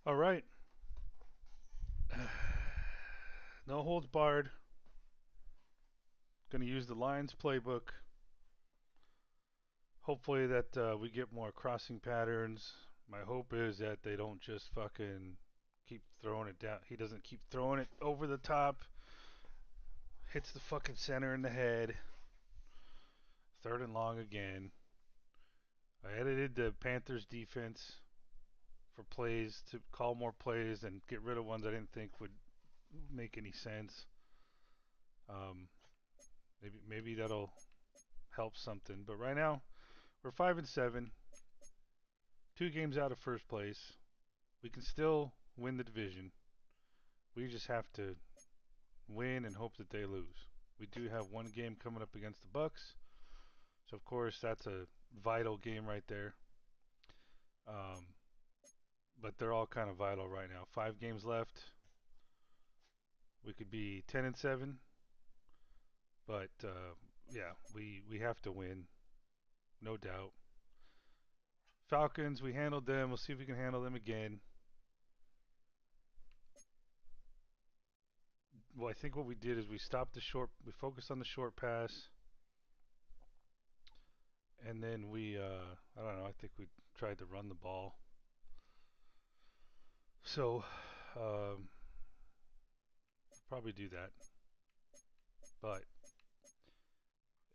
All right. No holds barred. Going to use the Lions playbook. Hopefully that we get more crossing patterns. My hope is that they don't just fucking keep throwing it down. He doesn't keep throwing it over the top. Hits the fucking center in the head. Third and long again. I edited the Panthers defense for plays to call more plays and get rid of ones I didn't think would make any sense. Um, maybe that'll help something. But right now we're 5-7, 2 games out of first place. We can still win the division. We just have to win and hope that they lose. We do have one game coming up against the Bucks, so of course that's a vital game right there. Um, but they're all kind of vital right now. 5 games left. We could be 10-7, but yeah, we have to win, no doubt. Falcons, we handled them. We'll see if we can handle them again. Well, I think what we did is we stopped the short. We focused on the short pass, and then I don't know. I think we tried to run the ball. So probably do that. But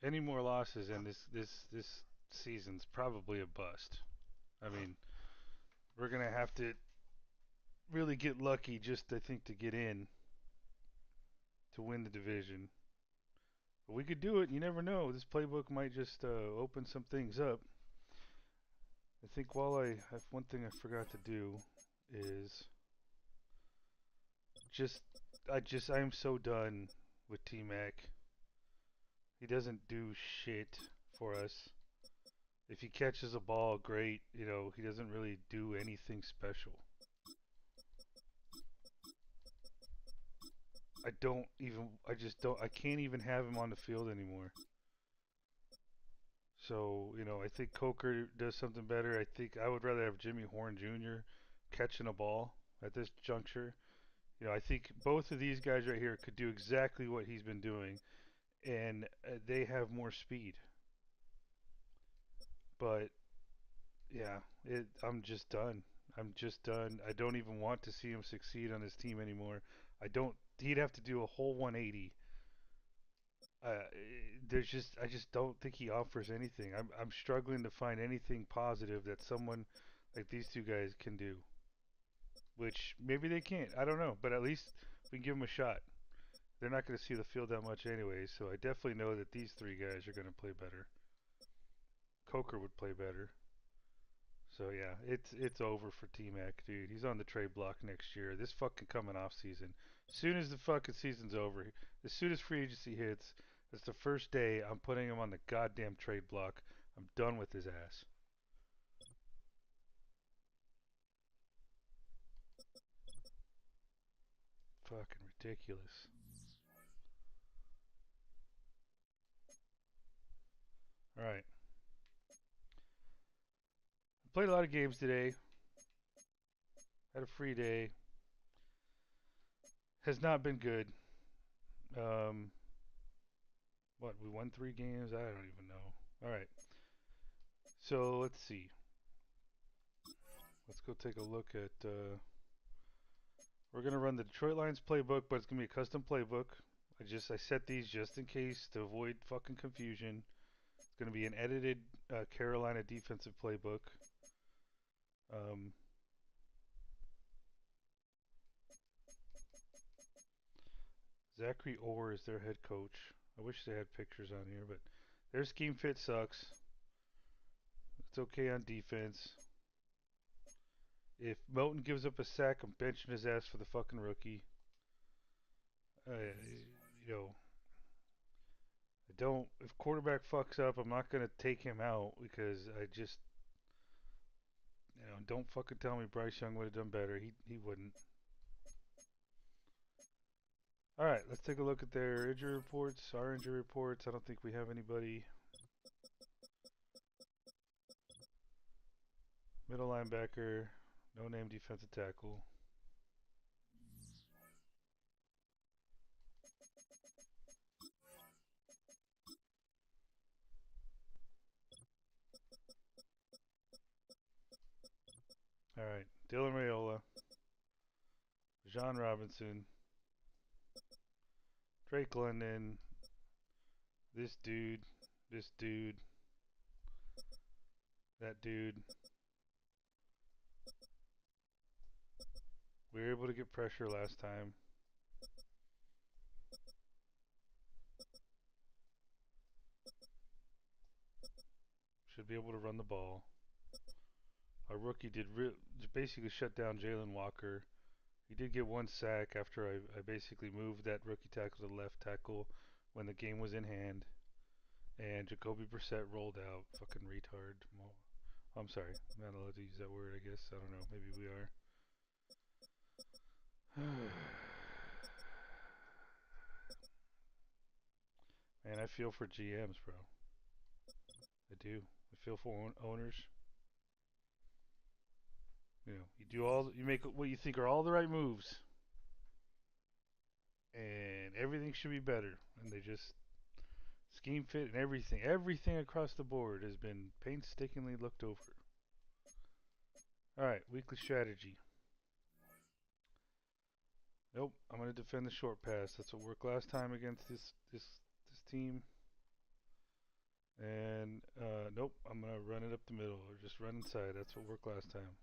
any more losses and this season's probably a bust. I mean, we're gonna have to really get lucky just I think to get in to win the division. But we could do it. You never know. This playbook might just open some things up. I think while I have one thing I forgot to do is just I am so done with T Mac. He doesn't do shit for us. If he catches a ball, great. You know, he doesn't really do anything special. I just don't, I can't even have him on the field anymore. So, you know, I think Coker does something better. I think I would rather have Jimmy Horn Jr. catching a ball at this juncture. You know, I think both of these guys right here could do exactly what he's been doing, and they have more speed. But yeah, I'm just done. I'm just done. I don't even want to see him succeed on his team anymore. I don't. He'd have to do a whole 180. Uh, I just don't think he offers anything. I'm struggling to find anything positive that someone like these two guys can do. Which maybe they can't. I don't know. But at least we can give them a shot. They're not going to see the field that much anyway. So I definitely know that these three guys are going to play better. Coker would play better. So yeah, it's over for T Mac, dude. He's on the trade block next year. This fucking coming off season. As soon as the fucking season's over, as soon as free agency hits, that's the first day I'm putting him on the goddamn trade block. I'm done with his ass. Fucking ridiculous. All right. I played a lot of games today. Had a free day. Has not been good. Um, what we won 3 games? I don't even know. All right. So let's see. Let's go take a look at. We're gonna run the Detroit Lions playbook, but it's gonna be a custom playbook. I set these just in case to avoid fucking confusion. It's gonna be an edited Carolina defensive playbook. Um, Zachary Orr is their head coach. I wish they had pictures on here, but their scheme fit sucks. It's okay on defense. If Moton gives up a sack, I'm benching his ass for the fucking rookie. Uh, you know, I don't. If quarterback fucks up, I'm not gonna take him out because I just, don't fucking tell me Bryce Young would have done better. He wouldn't. All right, let's take a look at their injury reports. Our injury reports. I don't think we have anybody. Middle linebacker. No name defensive tackle. All right, Dylan Raiola, John Robinson, Drake London, this dude, that dude. We were able to get pressure last time. Should be able to run the ball. Our rookie did basically shut down Jalen Walker. He did get one sack after I basically moved that rookie tackle to left tackle when the game was in hand. And Jacoby Brissett rolled out. Fucking retard. Well, I'm sorry. I'm not allowed to use that word, I guess. I don't know. Maybe we are. Man, I feel for GMs, bro. I do. I feel for owners. You know, you make what you think are all the right moves, and everything should be better, and they just scheme fit and everything across the board has been painstakingly looked over. All right, weekly strategy. Nope, I'm gonna defend the short pass. That's what worked last time against this team. And nope, I'm gonna run it up the middle or just run inside. That's what worked last time.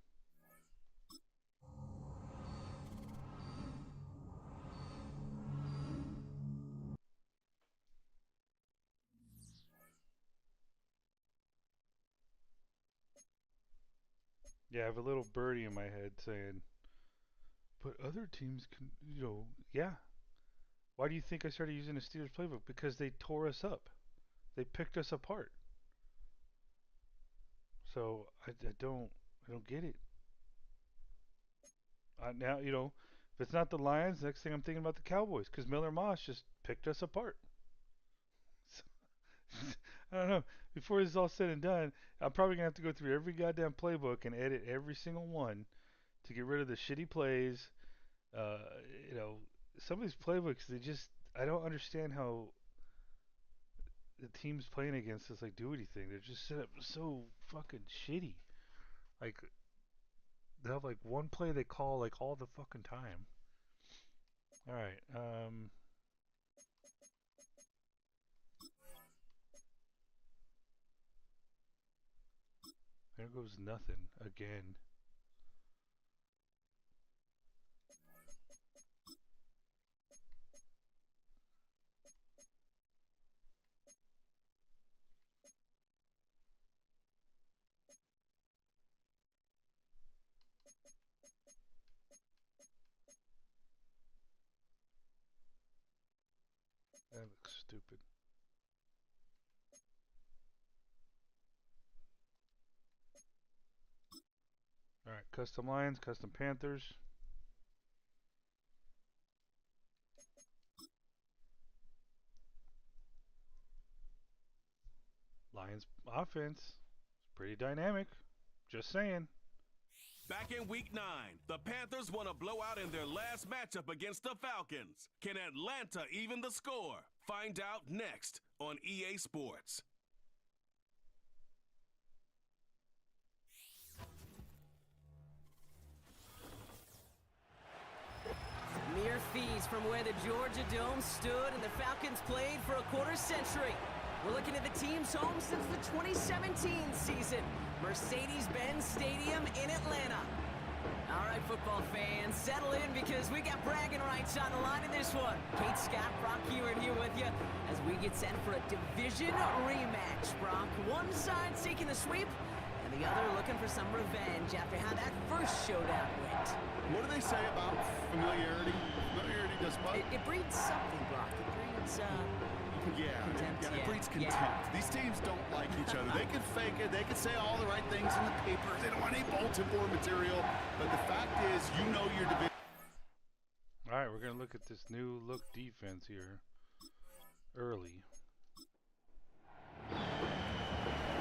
Yeah, I have a little birdie in my head saying, but other teams can, yeah. Why do you think I started using the Steelers playbook? Because they tore us up. They picked us apart. So I don't get it. Now, if it's not the Lions, next thing I'm thinking about the Cowboys because Miller Moss just picked us apart. So, I don't know. Before this is all said and done, I'm probably gonna have to go through every goddamn playbook and edit every single one to get rid of the shitty plays. Uh, you know, some of these playbooks, I don't understand how the teams playing against us do anything. They're just set up so fucking shitty. Like they have one play they call all the fucking time. All right. There goes nothing again. That looks stupid. All right, custom Lions, custom Panthers. Lions offense is pretty dynamic. Just saying. Back in week 9, the Panthers won a blowout in their last matchup against the Falcons. Can Atlanta even the score? Find out next on EA Sports. Mere fees from where the Georgia Dome stood and the Falcons played for a quarter century. We're looking at the team's home since the 2017 season, Mercedes-Benz Stadium in Atlanta. All right, football fans, settle in because we got bragging rights on the line in this one. Kate Scott, Brock Hewitt here with you as we get set for a division rematch. Brock, one side seeking the sweep and the other looking for some revenge after how that first showdown went. What do they say about familiarity? Familiarity does what? It breeds something, Brock. It breeds, contempt. It breeds contempt. Yeah. These teams don't like each other. They can fake it. They can say all the right things in the papers. They don't want any bulletin board material. But the fact is, your division. All right, we're going to look at this new look defense here early.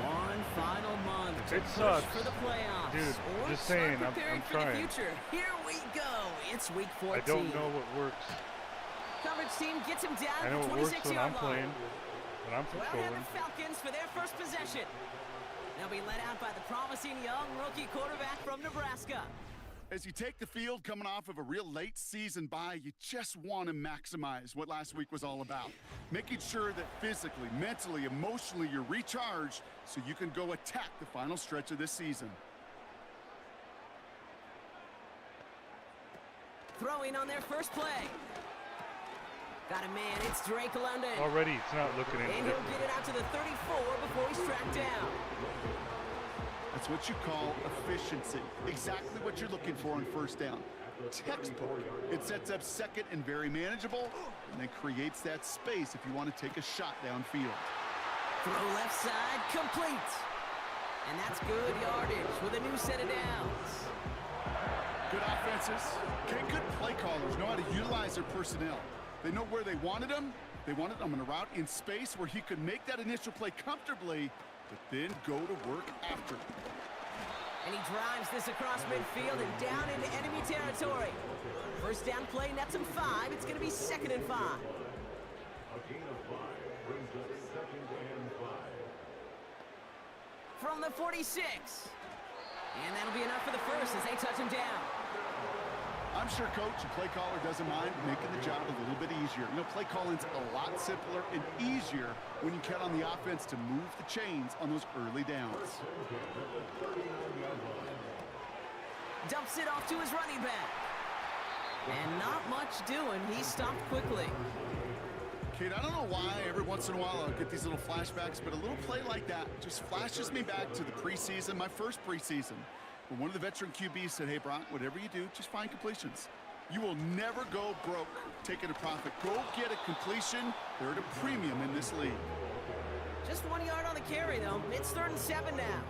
One final month to It push sucks. for the playoffs. Dude, or just start saying, preparing I'm for the trying. future. Here we go. It's week 14. I don't know what works. Coverage team gets him down I know at the what works when 26-yard I'm line. playing, when I'm Well, have controlling. the Falcons for their first possession. They'll be led out by the promising young rookie quarterback from Nebraska. As you take the field coming off of a real late season bye, you just want to maximize what last week was all about. Making sure that physically, mentally, emotionally, you're recharged so you can go attack the final stretch of this season. Throwing on their first play. Got a man, it's Drake London. Already, it's not looking any And he'll different. get it out to the 34 before he's tracked down. That's what you call efficiency. Exactly what you're looking for on first down. Textbook. It sets up second and very manageable, and then creates that space if you want to take a shot downfield. Throw left side, complete. And that's good yardage with a new set of downs. Good offenses. Okay, good play callers know how to utilize their personnel. They know where they wanted them. They wanted them on a route in space where he could make that initial play comfortably, but then go to work after. And he drives this across midfield and down into enemy territory. First down play nets him 5. It's going to be 2nd and 5. From the 46. And that'll be enough for the first as they touch him down. I'm sure coach and play caller doesn't mind making the job a little bit easier. You know, play calling's a lot simpler and easier when you count on the offense to move the chains on those early downs. Dumps it off to his running back. And not much doing. He stopped quickly. Kate, I don't know why every once in a while I'll get these little flashbacks, but a little play like that just flashes me back to the preseason, my first preseason, when one of the veteran QBs said, hey, Brock, whatever you do, just find completions. You will never go broke taking a profit. Go get a completion. They're at a premium in this league. Just 1 yard on the carry, though. It's 3rd and 7 now.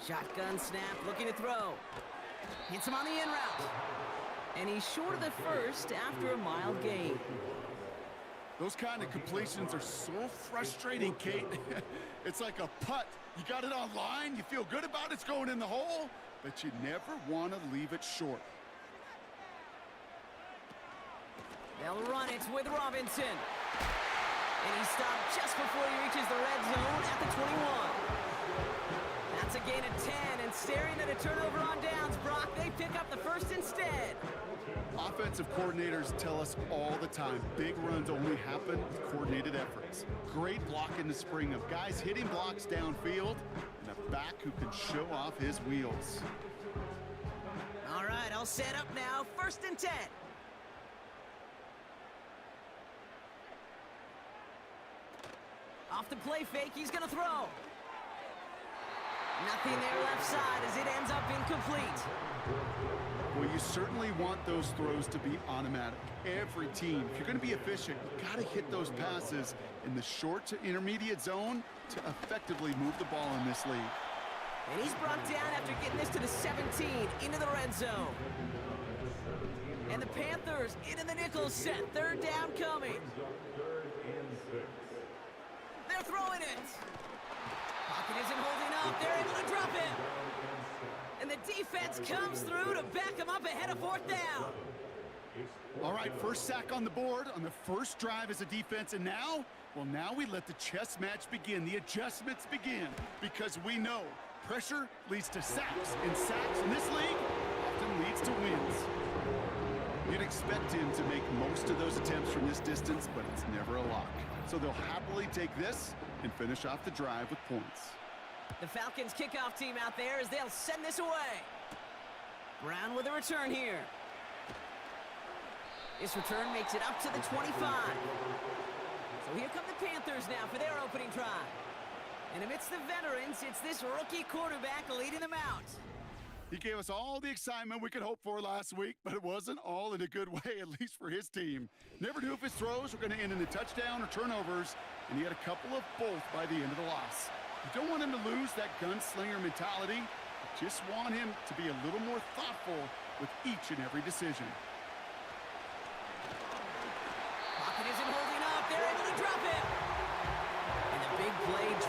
Shotgun snap, looking to throw. Hits him on the in route. And he's short of the first after a mild gain. Those kind of completions are so frustrating, Kate. It's like a putt. You got it on line, you feel good about it's going in the hole, but you never want to leave it short. They'll run it with Robinson. And he stopped just before he reaches the red zone at the 21. That's a gain of 10, and staring at a turnover on downs, Brock, they pick up the first instead. Offensive coordinators tell us all the time, big runs only happen with coordinated efforts. Great block in the spring of guys hitting blocks downfield, and a back who can show off his wheels. All right, I'll set up now. 1st and 10. Off the play fake, he's going to throw. Nothing there left side as it ends up incomplete. Well, you certainly want those throws to be automatic. Every team, if you're going to be efficient, you got to hit those passes in the short to intermediate zone to effectively move the ball in this league. And he's brought down after getting this to the 17 into the red zone. And the Panthers into the nickel set. 3rd down coming. They're throwing it. Pocket isn't holding up. They're able to drop it. And the defense comes through to back him up ahead of 4th down. All right, first sack on the board on the first drive as a defense, and now, well, now we let the chess match begin. The adjustments begin because we know pressure leads to sacks, and sacks in this league often leads to wins. You'd expect him to make most of those attempts from this distance, but it's never a lock. So they'll happily take this and finish off the drive with points. The Falcons kickoff team out there as they'll send this away. Brown with a return here. This return makes it up to the 25. So here come the Panthers now for their opening drive. And amidst the veterans, it's this rookie quarterback leading them out. He gave us all the excitement we could hope for last week, but it wasn't all in a good way, at least for his team. Never knew if his throws were going to end in a touchdown or turnovers, and he had a couple of both by the end of the loss. You don't want him to lose that gunslinger mentality. You just want him to be a little more thoughtful with each and every decision. Pocket isn't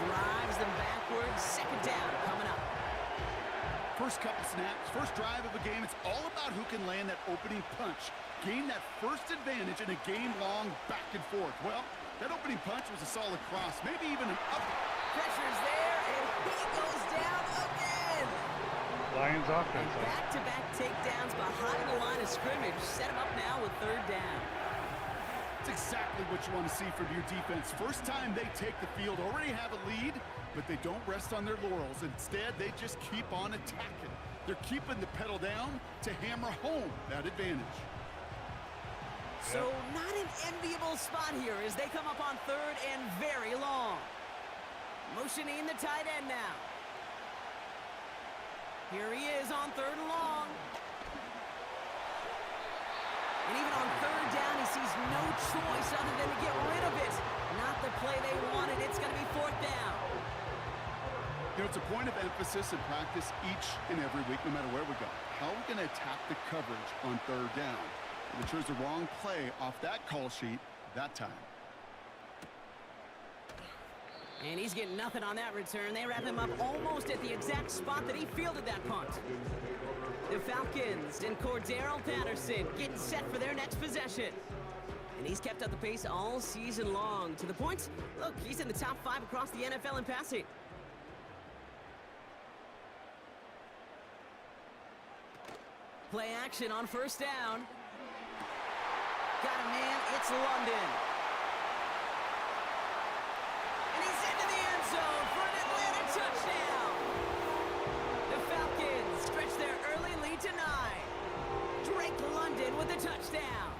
drives them backwards. Second down coming up. First couple snaps, first drive of a game, it's all about who can land that opening punch. Gain that first advantage in a game-long back and forth. Well, that opening punch was a solid cross, maybe even an up. Pressure's there, and he goes down again. Lions offense. Back-to-back takedowns behind the line of scrimmage. Set him up now with third down. It's exactly what you want to see from your defense. First time they take the field, already have a lead, but they don't rest on their laurels. Instead, they just keep on attacking. They're keeping the pedal down to hammer home that advantage. So not an enviable spot here as they come up on third and very long. Motioning the tight end now. Here he is on third and long. And even on third down, he sees no choice other than to get rid of it. Not the play they wanted. It's going to be fourth down. You know, it's a point of emphasis in practice each and every week, no matter where we go. How are we going to attack the coverage on third down? We chose the wrong play off that call sheet that time. And he's getting nothing on that return. They wrap him up almost at the exact spot that he fielded that punt. The Falcons and Carolina Panthers getting set for their next possession. And he's kept up the pace all season long. To the point, look, he's in the top 5 across the NFL in passing. Play action on first down. Got a man, it's London. And he's into the end zone for an Atlanta touchdown. The Falcons stretch their early lead to 9. Drake London with a touchdown.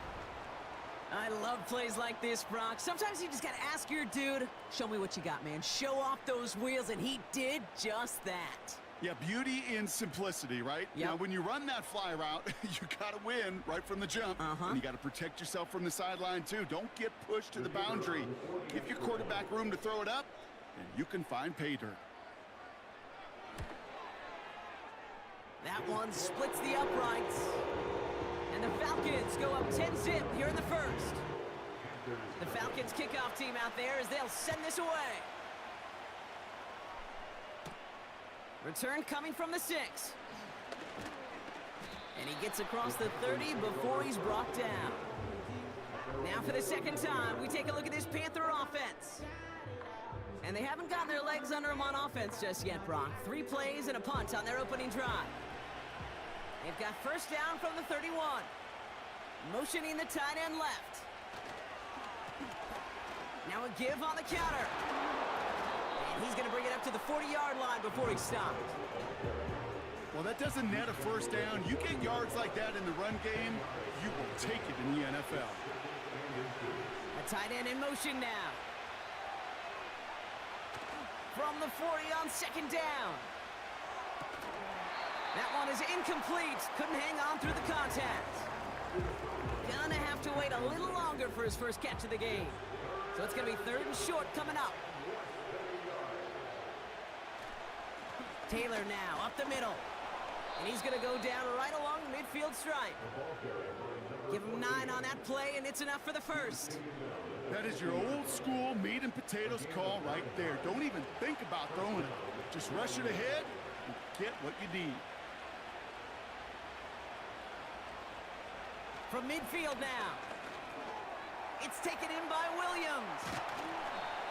I love plays like this, Brock. Sometimes you just gotta ask your dude, show me what you got, man. Show off those wheels, and he did just that. Yeah, beauty in simplicity, right? Yep. Now, when you run that fly route, you got to win right from the jump. And you got to protect yourself from the sideline, too. Don't get pushed to the boundary. Give your quarterback room to throw it up, and you can find pay dirt. That one splits the uprights. And the Falcons go up 10-zip here in the first. The Falcons kickoff team out there as they'll send this away. Return coming from the 6. And he gets across the 30 before he's brought down. Now for the second time, we take a look at this Panther offense. And they haven't gotten their legs under them on offense just yet, Brock. 3 plays and a punt on their opening drive. They've got first down from the 31. Motioning the tight end left. Now a give on the counter. And he's going to bring it up to the 40-yard line before he stopped. Well, that doesn't net a first down. You get yards like that in the run game, you will take it in the NFL. A tight end in motion now. From the 40 on second down. That one is incomplete. Couldn't hang on through the contact. Gonna have to wait a little longer for his first catch of the game. So it's gonna be third and short coming up. Taylor now up the middle. And he's gonna go down right along the midfield stripe. Give him 9 on that play, and it's enough for the first. That is your old school meat and potatoes call right there. Don't even think about throwing it. Just rush it ahead and get what you need. From midfield now. It's taken in by Williams.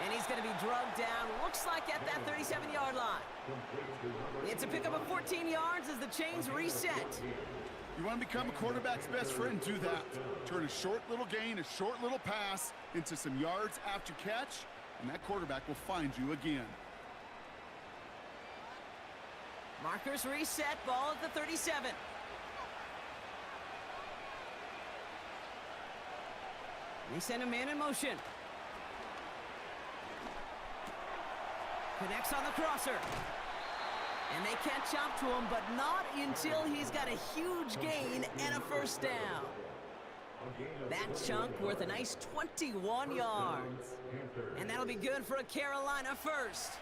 And he's going to be drugged down, looks like at that 37-yard line. It's a pickup of 14 yards as the chains reset. You want to become a quarterback's best friend, do that. Turn a short little gain, a short little pass into some yards after catch, and that quarterback will find you again. Markers reset, ball at the 37. They send a man in motion. Connects on the crosser. And they catch up to him, but not until he's got a huge gain and a first down. That chunk worth a nice 21 yards. And that'll be good for a Carolina first.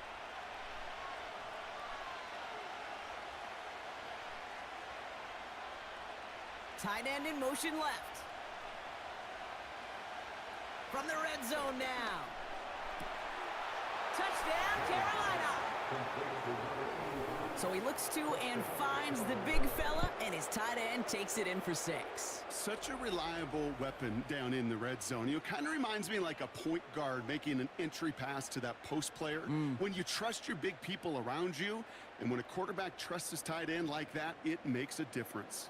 Tight end in motion left. From the red zone now. Touchdown! Touchdown, Carolina. So he looks to and finds the big fella, and his tight end takes it in for 6. Such a reliable weapon down in the red zone. You know, kind of reminds me like a point guard making an entry pass to that post player. When you trust your big people around you, and when a quarterback trusts his tight end like that, it makes a difference.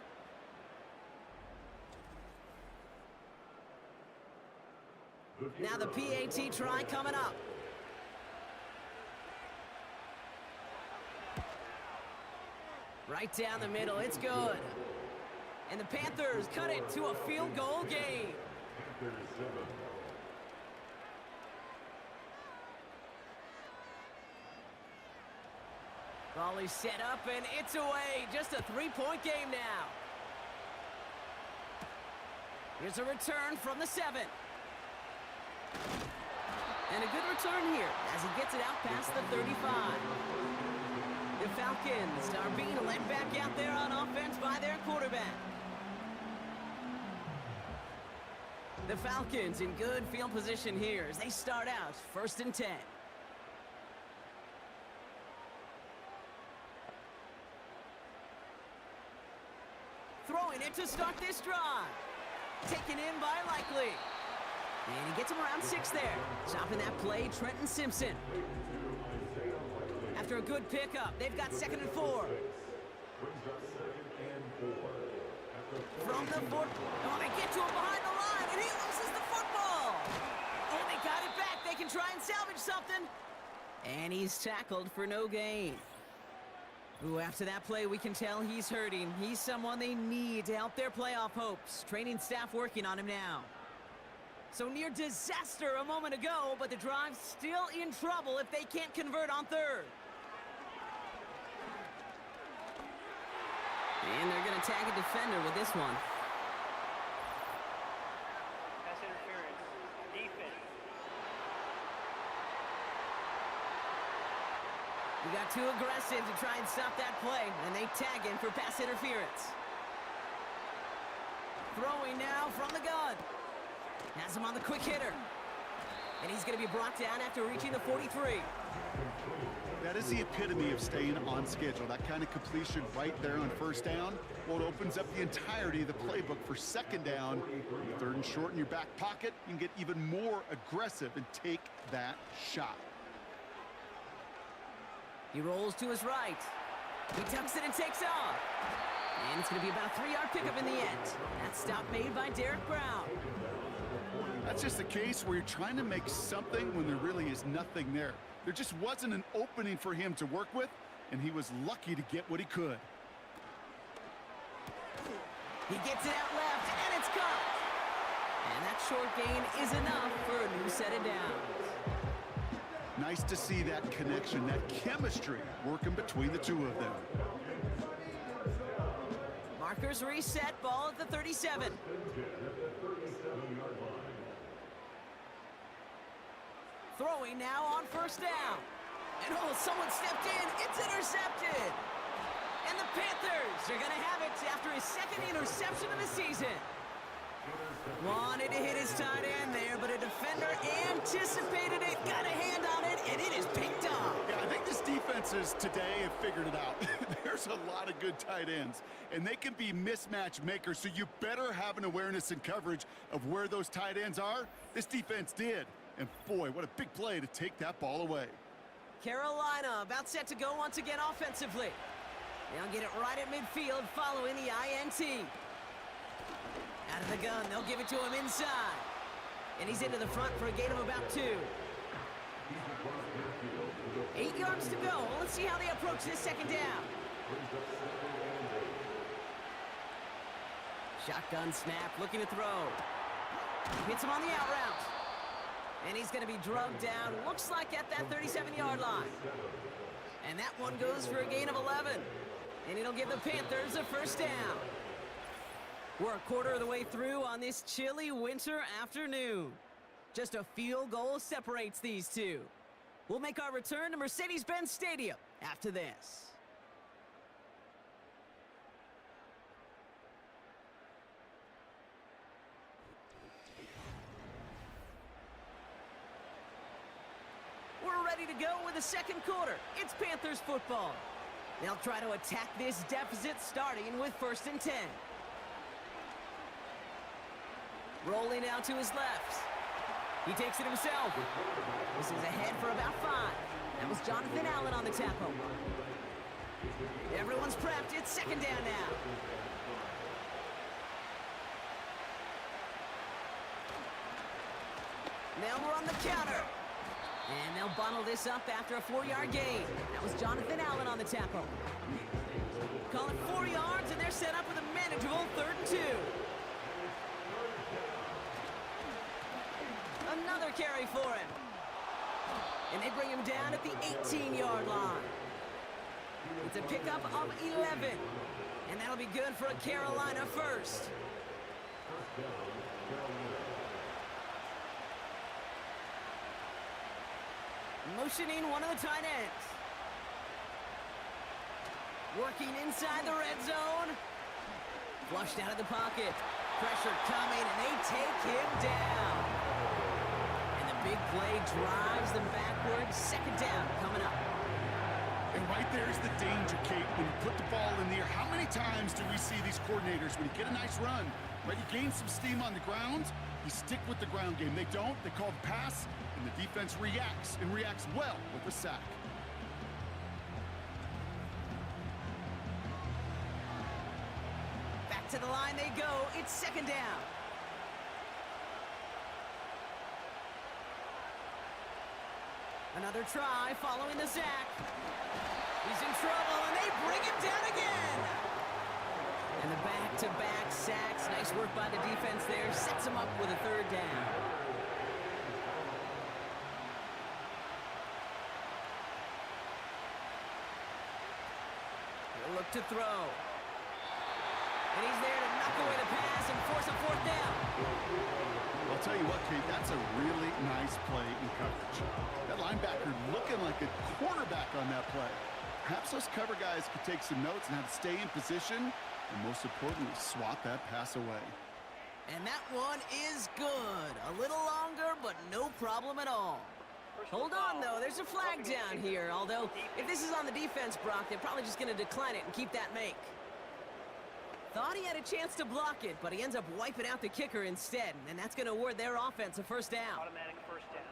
Now the PAT try coming up. Right down the middle, it's good. And the Panthers cut it to a field goal game. Ball is set up and it's away. Just a 3-point game now. Here's a return from the 7. And a good return here as he gets it out past the 35. The Falcons are being led back out there on offense by their quarterback. The Falcons in good field position here as they start out 1st and 10. Throwing it to start this drive. Taken in by Likely. And he gets him around 6 there. Stopping that play, Trenton Simpson. After a good pickup, they've got 2nd and 4. From the 4. Oh, they get to him behind the line, and he loses the football. Oh, they got it back. They can try and salvage something. And he's tackled for no gain. Ooh, after that play, we can tell he's hurting. He's someone they need to help their playoff hopes. Training staff working on him now. So near disaster a moment ago, but the drive's still in trouble if they can't convert on 3rd. And they're going to tag a defender with this one. Pass interference. Defense. He got too aggressive to try and stop that play, and they tag him for pass interference. Throwing now from the gun. Has him on the quick hitter. And he's going to be brought down after reaching the 43. That is the epitome of staying on schedule. That kind of completion right there on 1st down. Well, it opens up the entirety of the playbook for 2nd down. 3rd and short in your back pocket. You can get even more aggressive and take that shot. He rolls to his right. He tucks it and takes off. And it's going to be about a 3-yard pickup in the end. That stop made by Derek Brown. That's just a case where you're trying to make something when there really is nothing there. There just wasn't an opening for him to work with, and he was lucky to get what he could. He gets it out left, and it's caught. And that short gain is enough for a new set of downs. Nice to see that connection, that chemistry working between the two of them. Markers reset, ball at the 37. Throwing now on 1st down. And oh, someone stepped in. It's intercepted. And the Panthers are going to have it after his 2nd interception of the season. Wanted to hit his tight end there, but a defender anticipated it, got a hand on it, and it is picked up. Yeah, I think this defenses today have figured it out. There's a lot of good tight ends, and they can be mismatch makers, so you better have an awareness and coverage of where those tight ends are. This defense did. And boy, what a big play to take that ball away. Carolina about set to go once again offensively. They'll get it right at midfield following the INT. Out of the gun, they'll give it to him inside. And he's into the front for a gain of about 2. 8 yards to go. Let's see how they approach this 2nd down. Shotgun snap, looking to throw. Hits him on the out route. And he's going to be drugged down, looks like at that 37-yard line. And that one goes for a gain of 11. And it'll give the Panthers a 1st down. We're a quarter of the way through on this chilly winter afternoon. Just a field goal separates these two. We'll make our return to Mercedes-Benz Stadium after this. to go with the second quarter. It's Panthers football. They'll try to attack this deficit starting with 1st and 10. Rolling out to his left. He takes it himself. This is ahead for about 5. That was Jonathan Allen on the tackle. Everyone's prepped. It's 2nd down now. Now we're on the counter. And they'll bundle this up after a 4-yard gain. That was Jonathan Allen on the tackle. Call it 4 yards, and they're set up with a manageable 3rd and 2. Another carry for him. And they bring him down at the 18-yard line. It's a pickup of 11. And that'll be good for a Carolina first. Motioning one of the tight ends. Working inside the red zone. Flushed out of the pocket. Pressure coming, and they take him down. And the big play drives them backwards. 2nd down coming up. And right there is the danger, Kate. When you put the ball in the air, how many times do we see these coordinators, when you get a nice run, right, you gain some steam on the ground, you stick with the ground game. They don't. They call the pass, and the defense reacts, and reacts well with a sack. Back to the line they go. It's 2nd down. Another try following the sack. He's in trouble, and they bring him down again. And the back-to-back sacks. Nice work by the defense there. Sets him up with a 3rd down. He'll look to throw. And he's there to knock away the pass and force a 4th down. I'll tell you what, Kate, that's a really nice play in coverage. That linebacker looking like a quarterback on that play. Perhaps those cover guys could take some notes on how to stay in position, and most importantly, swat that pass away. And that one is good. A little longer, but no problem at all. Hold on, though. There's a flag down here. Although, if this is on the defense, Brock, they're probably just going to decline it and keep that make. Thought he had a chance to block it, but he ends up wiping out the kicker instead. And that's going to award their offense a 1st down. Automatic 1st down.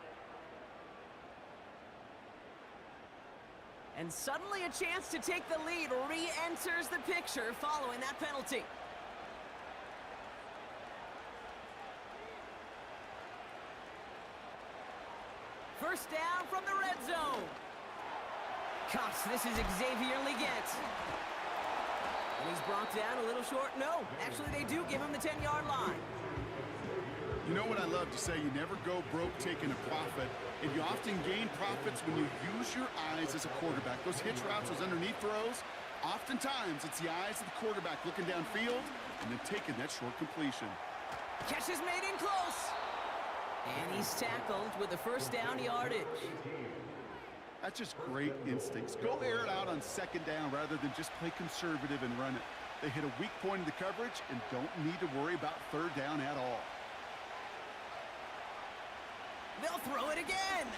And suddenly a chance to take the lead re-enters the picture following that penalty. First down from the red zone. Cuffs, this is Xavier Leggett. And he's brought down a little short. No, actually they do give him the 10-yard line. You know what I love to say? You never go broke taking a profit, and you often gain profits when you use your eyes as a quarterback. Those hitch routes, those underneath throws, oftentimes it's the eyes of the quarterback looking downfield and then taking that short completion. Catch is made in close. And he's tackled with the 1st down yardage. That's just great instincts. Go air it out on 2nd down rather than just play conservative and run it. They hit a weak point in the coverage and don't need to worry about 3rd down at all. They'll throw it again.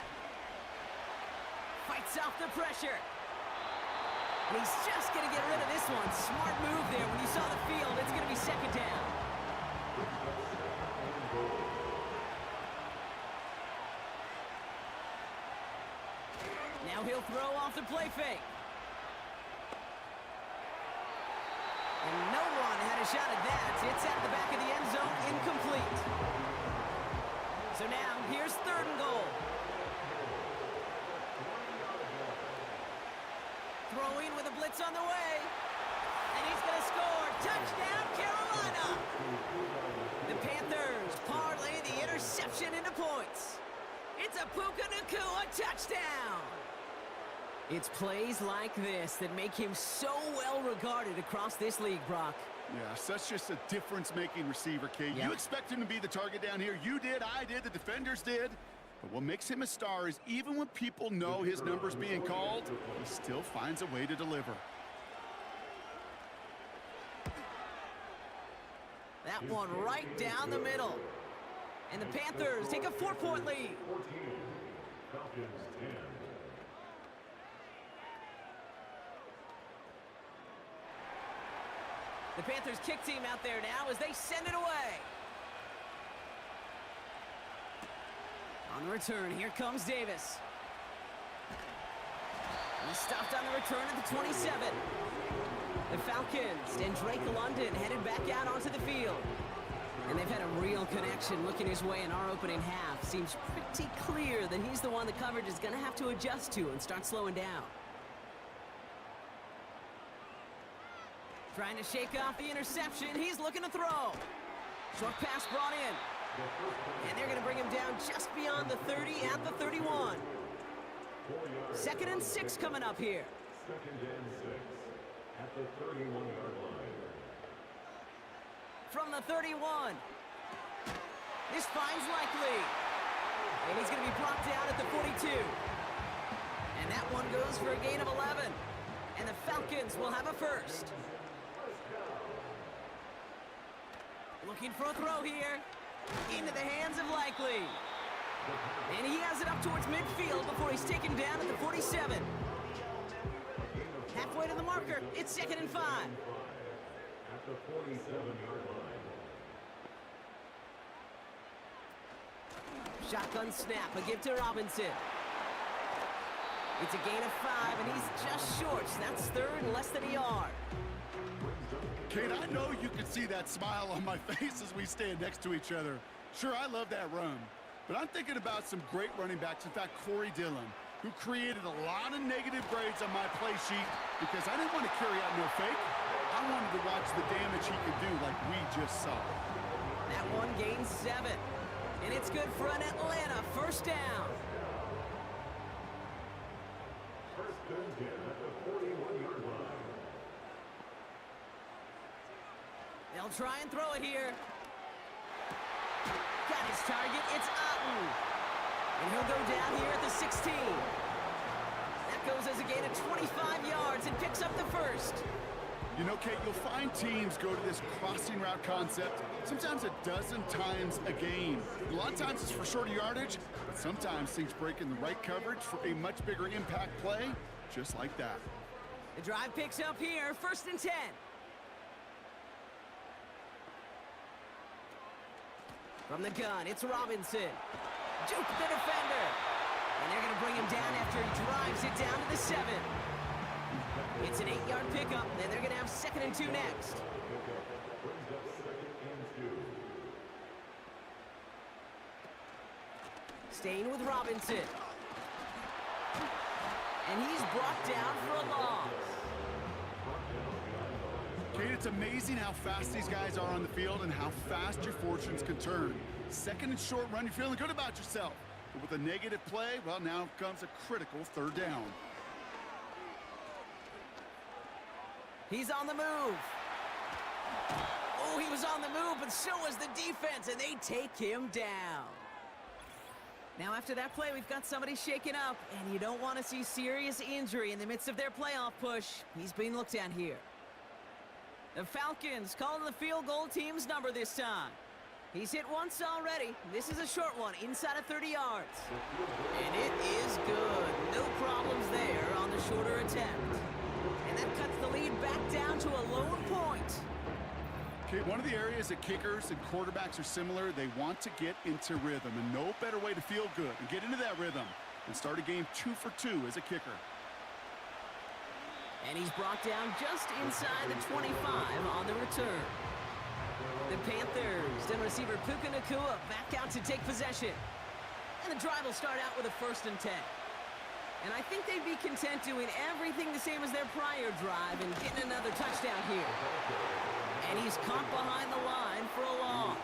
Fights off the pressure. And he's just going to get rid of this one. Smart move there. When you saw the field, it's going to be 2nd down. Now he'll throw off the play fake. And no one had a shot at that. It's at the back of the end zone, incomplete. So now, here's 3rd and goal. Throwing with a blitz on the way. And he's going to score. Touchdown, Carolina! The Panthers parlay the interception into points. It's a Puka Nacua touchdown! It's plays like this that make him so well regarded across this league, Brock. Yeah, such just a difference-making receiver, Kate. Yep. You expect him to be the target down here. You did, I did, the defenders did. But what makes him a star is even when people know his number's being called, he still finds a way to deliver. That one right down the middle. And the Panthers take a 4-point lead. The Panthers kick team out there now as they send it away. On the return, here comes Davis. He's stopped on the return at the 27. The Falcons and Drake London headed back out onto the field. And they've had a real connection looking his way in our opening half. Seems pretty clear that he's the one the coverage is going to have to adjust to and start slowing down. Trying to shake off the interception. He's looking to throw. Short pass brought in. And they're going to bring him down just beyond the 30 at the 31. 2nd and 6 coming up here. 2nd and 6 at the 31-yard line. From the 31. This finds Likely. And he's going to be brought down at the 42. And that one goes for a gain of 11. And the Falcons will have a first. Looking for a throw here. Into the hands of Likely. And he has it up towards midfield before he's taken down at the 47. Halfway to the marker. It's 2nd and 5. At the 47-yard line. Shotgun snap, a give to Robinson. It's a gain of 5, and he's just short. That's 3rd and less than a yard. Kate, I know you can see that smile on my face as we stand next to each other. Sure, I love that run. But I'm thinking about some great running backs. In fact, Corey Dillon, who created a lot of negative grades on my play sheet because I didn't want to carry out no fake. I wanted to watch the damage he could do like we just saw. That one gains 7. And it's good for an Atlanta first down. First and 10 at the 41-yard line. They'll try and throw it here. Got his target. It's Otten. And he'll go down here at the 16. That goes as a gain of 25 yards and picks up the first. You know, Kate, you'll find teams go to this crossing route concept sometimes a dozen times a game. A lot of times it's for shorter yardage, but sometimes things break in the right coverage for a much bigger impact play, just like that. The drive picks up here, 1st and 10. From the gun, it's Robinson. Juke the defender. And they're going to bring him down after he drives it down to the 7. It's an 8-yard pickup, and they're going to have 2nd and 2 next. Staying with Robinson. And he's brought down for a loss. Kate, it's amazing how fast these guys are on the field and how fast your fortunes can turn. 2nd and short run, you're feeling good about yourself. But with a negative play, well, now comes a critical 3rd down. He's on the move. Oh, he was on the move, but so was the defense, and they take him down. Now, after that play, we've got somebody shaken up, and you don't want to see serious injury in the midst of their playoff push. He's being looked at here. The Falcons calling the field goal team's number this time. He's hit once already. This is a short one, inside of 30 yards. And it is good. No problems there on the shorter attempt. And that cuts the lead back down to a lone point. Okay, one of the areas that kickers and quarterbacks are similar, they want to get into rhythm, and no better way to feel good and get into that rhythm than start a game 2 for 2 as a kicker. And he's brought down just inside the 25 on the return. The Panthers and receiver Puka Nacua back out to take possession. And the drive will start out with a 1st and 10. And I think they'd be content doing everything the same as their prior drive and getting another touchdown here. And he's caught behind the line for a loss.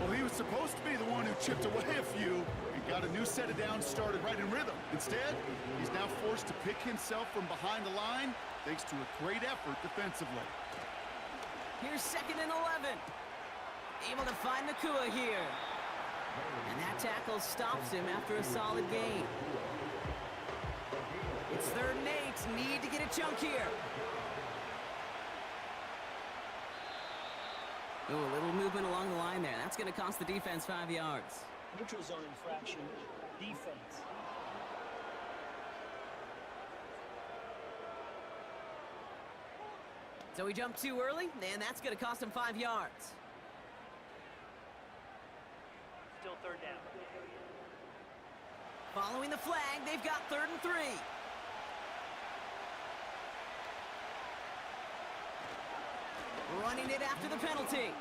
Well, he was supposed to be the one who chipped away a few and got a new set of downs started right in rhythm. Instead, he's now forced to pick himself from behind the line thanks to a great effort defensively. Here's 2nd and 11. Able to find Nacua here. And that tackle stops him after a solid gain. It's 3rd and 8. Need to get a chunk here. Oh, a little movement along the line there. That's going to cost the defense 5 yards. Neutral zone infraction, defense. So he jumped too early, and that's going to cost him 5 yards. Still third down. Following the flag, they've got 3rd and 3. Running it after the penalty.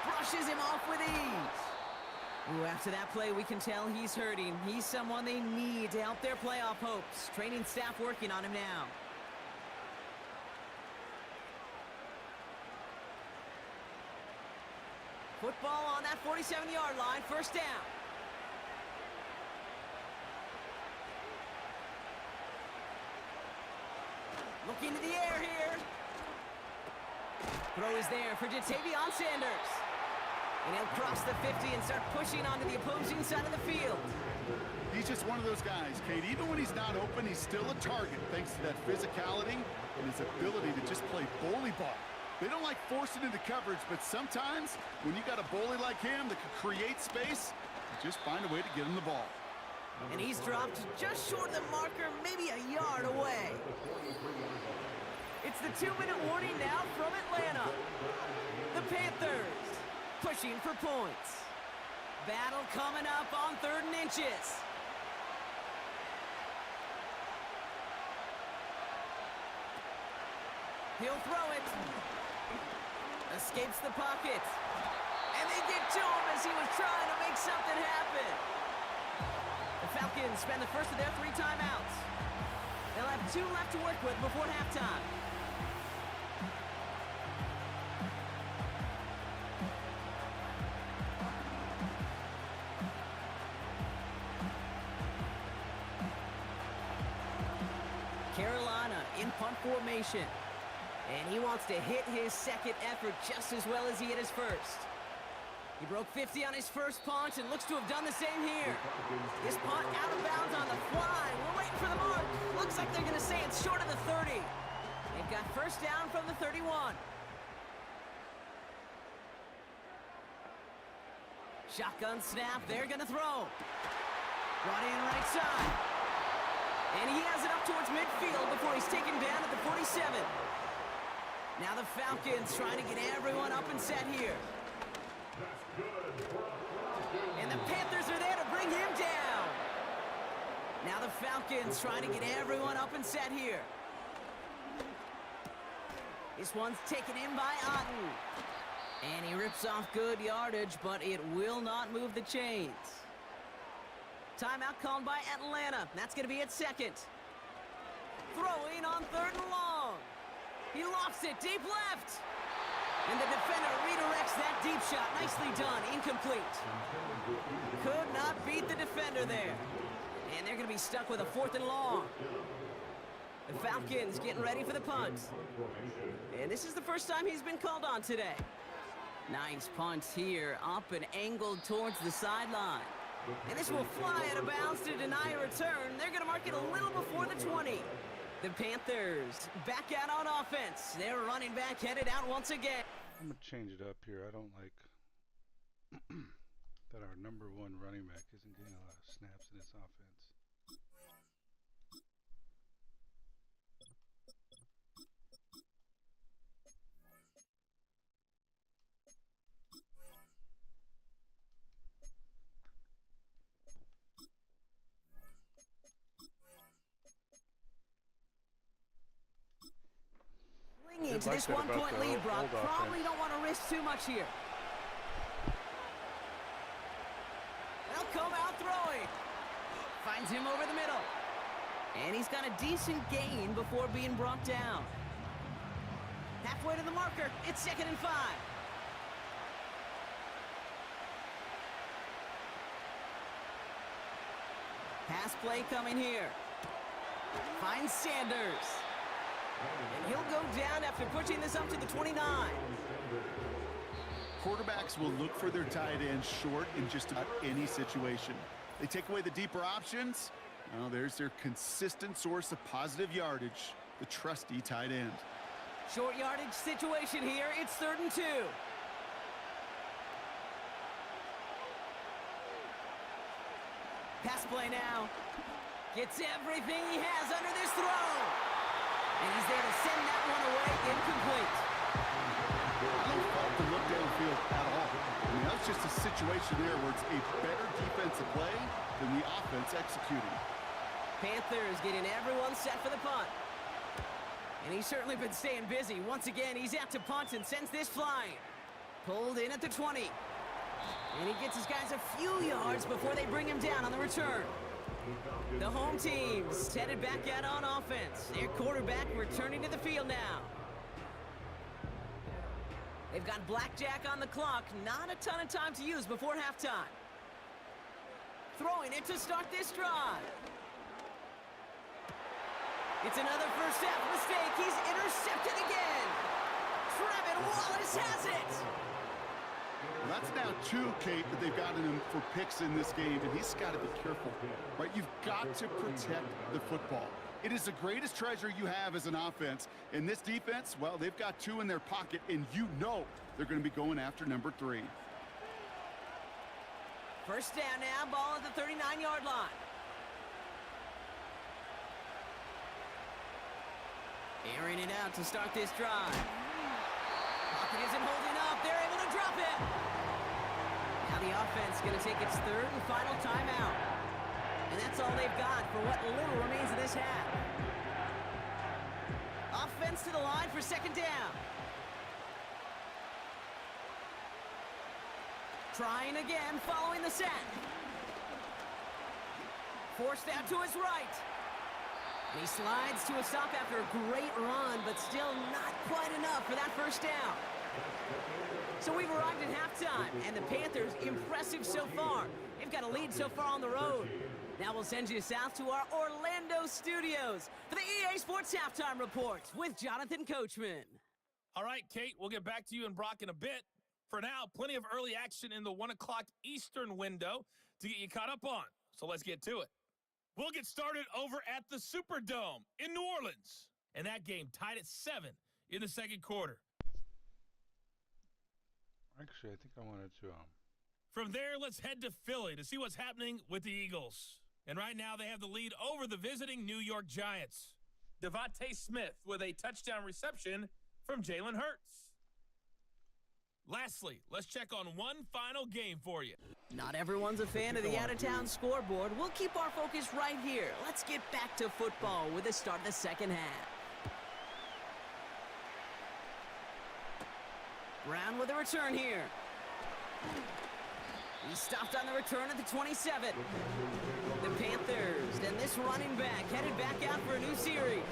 Brushes him off with ease. Ooh, after that play, we can tell he's hurting. He's someone they need to help their playoff hopes. Training staff working on him now. Football on that 47-yard line, 1st down. Looking to the air here. Throw is there for Jatavion Sanders. And he'll cross the 50 and start pushing onto the opposing side of the field. He's just one of those guys, Kate. Even when he's not open, he's still a target thanks to that physicality and his ability to just play bully ball. They don't like forcing into coverage, but sometimes when you got a bully like him that can create space, you just find a way to get him the ball. And he's dropped just short of the marker, maybe a yard away. It's the 2-minute warning now from Atlanta. The Panthers pushing for points. Battle coming up on 3rd and inches. He'll throw it. Escapes the pocket. And they get to him as he was trying to make something happen. The Falcons spend the first of their 3 timeouts. They'll have 2 left to work with before halftime. Carolina in punt formation. And he wants to hit his 2nd effort just as well as he hit his 1st. He broke 50 on his 1st punt and looks to have done the same here. His punt out of bounds on the fly. We're waiting for the mark. Looks like they're going to say it's short of the 30. They've got 1st down from the 31. Shotgun snap. They're going to throw. Brought in right side. And he has it up towards midfield before he's taken down at the 47. Now the Falcons trying to get everyone up and set here. And the Panthers are there to bring him down. Now the Falcons trying to get everyone up and set here. This one's taken in by Otten. And he rips off good yardage, but it will not move the chains. Timeout called by Atlanta. That's going to be at 2nd. Throwing on 3rd and long. He lofts it deep left. And the defender redirects that deep shot. Nicely done. Incomplete. Could not beat the defender there. And they're going to be stuck with a 4th and long. The Falcons getting ready for the punt. And this is the first time he's been called on today. Nice punt here. Up and angled towards the sideline. And this will fly out of bounds to deny a return. They're going to mark it a little before the 20. The Panthers back out on offense. Their running back headed out once again. I'm going to change it up here. I don't like that our number 1 running back isn't getting a lot of snaps in this offense. To this 1-point lead, Brock. Probably don't want to risk too much here. They'll come out throwing. Finds him over the middle. And he's got a decent gain before being brought down. Halfway to the marker. It's 2nd and 5. Pass play coming here. Finds Sanders. And he'll go down after pushing this up to the 29. Quarterbacks will look for their tight end short in just about any situation. They take away the deeper options. Well, there's their consistent source of positive yardage, the trusty tight end. Short yardage situation here. It's 3rd and 2. Pass play now. Gets everything he has under this throw. And he's there to send that one away just a situation there where it's a better defensive play than the offense executing. Panthers getting everyone set for the punt. And he's certainly been staying busy. Once again, he's out to punt and sends this flying. Pulled in at the 20. And he gets his guys a few yards before they bring him down on the return. The home team's headed back out on offense. Their quarterback returning to the field now. They've got blackjack on the clock. Not a ton of time to use before halftime. Throwing it to start this drive. It's another first half mistake. He's intercepted again. Trevin Wallace has it. Well, that's now 2, Kate, that they've gotten him for picks in this game, and he's got to be careful, right? You've got to protect the football. It is the greatest treasure you have as an offense. In this defense, well, they've got 2 in their pocket, and you know they're going to be going after number 3. First down now, ball at the 39-yard line. Airing it out to start this drive. Pocket isn't holding up. They're able to drop it. Now the offense going to take its third and final timeout. And that's all they've got for what little remains of this half. Offense to the line for second down. Trying again following the set. Forced out to his right. And he slides to a stop after a great run, but still not quite enough for that first down. So we've arrived at halftime, and the Panthers impressive so far. They've got a lead so far on the road. Now we'll send you south to our Orlando studios for the EA Sports Halftime Report with Jonathan Coachman. All right, Kate, we'll get back to you and Brock in a bit. For now, plenty of early action in the 1 o'clock Eastern window to get you caught up on. So let's get to it. We'll get started over at the Superdome in New Orleans. And that game tied at 7 in the second quarter. Actually, I think I wanted to. From there, let's head to Philly to see what's happening with the Eagles. And right now, they have the lead over the visiting New York Giants. Devontae Smith with a touchdown reception from Jalen Hurts. Lastly, let's check on one final game for you. Not everyone's a fan of the out-of-town scoreboard. We'll keep our focus right here. Let's get back to football with the start of the second half. Brown with a return here. He stopped on the return at the 27. The Panthers and this running back headed back out for a new series.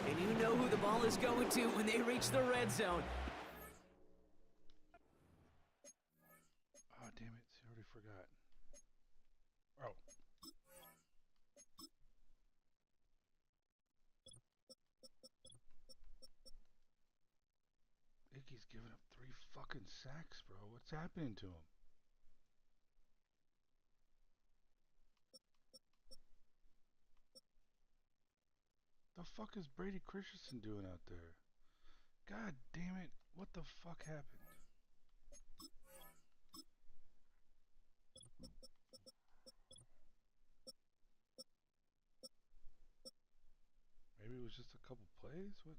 And you know who the ball is going to when they reach the red zone. Oh, damn it. I already forgot. Oh. Iggy's giving up 3 fucking sacks, bro. What's happening to him? The fuck is Brady Christensen doing out there? God damn it. What the fuck happened? Maybe it was just a couple plays? What?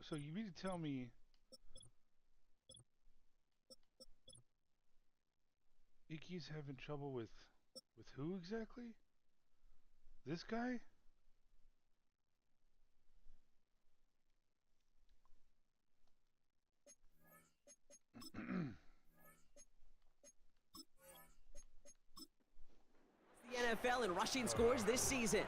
So you mean to tell me Icky's having trouble with who exactly? This guy? The NFL in rushing scores this season.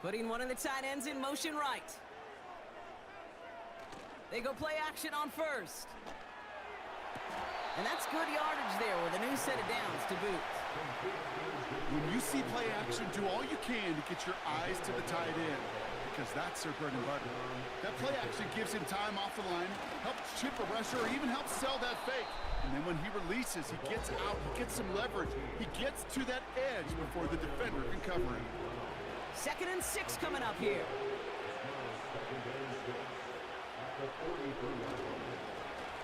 Putting one of the tight ends in motion right. They go play action on first. And that's good yardage there with a new set of downs to boot. When you see play action, do all you can to get your eyes to the tight end, because that's their bread and butter. That play action gives him time off the line, helps chip a rusher, or even helps sell that fake. And then when he releases, he gets out, he gets some leverage. He gets to that edge before the defender can cover him. 2nd and 6 coming up here.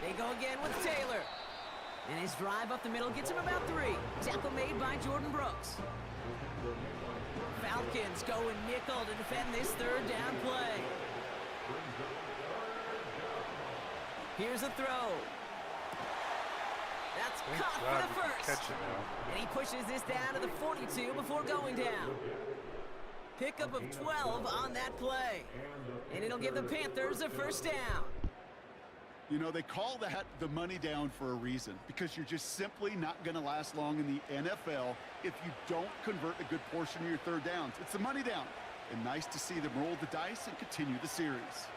They go again with Taylor. And his drive up the middle gets him about 3. Tackle made by Jordan Brooks. Falcons going nickel to defend this third down play. Here's a throw. That's Thank caught God for the we can first. catch it now. And he pushes this down to the 42 before going down. Pickup of 12 on that play. And it'll give the Panthers a first down. You know, they call that the money down for a reason, because you're just simply not going to last long in the NFL if you don't convert a good portion of your third downs. It's the money down. And nice to see them roll the dice and continue the series.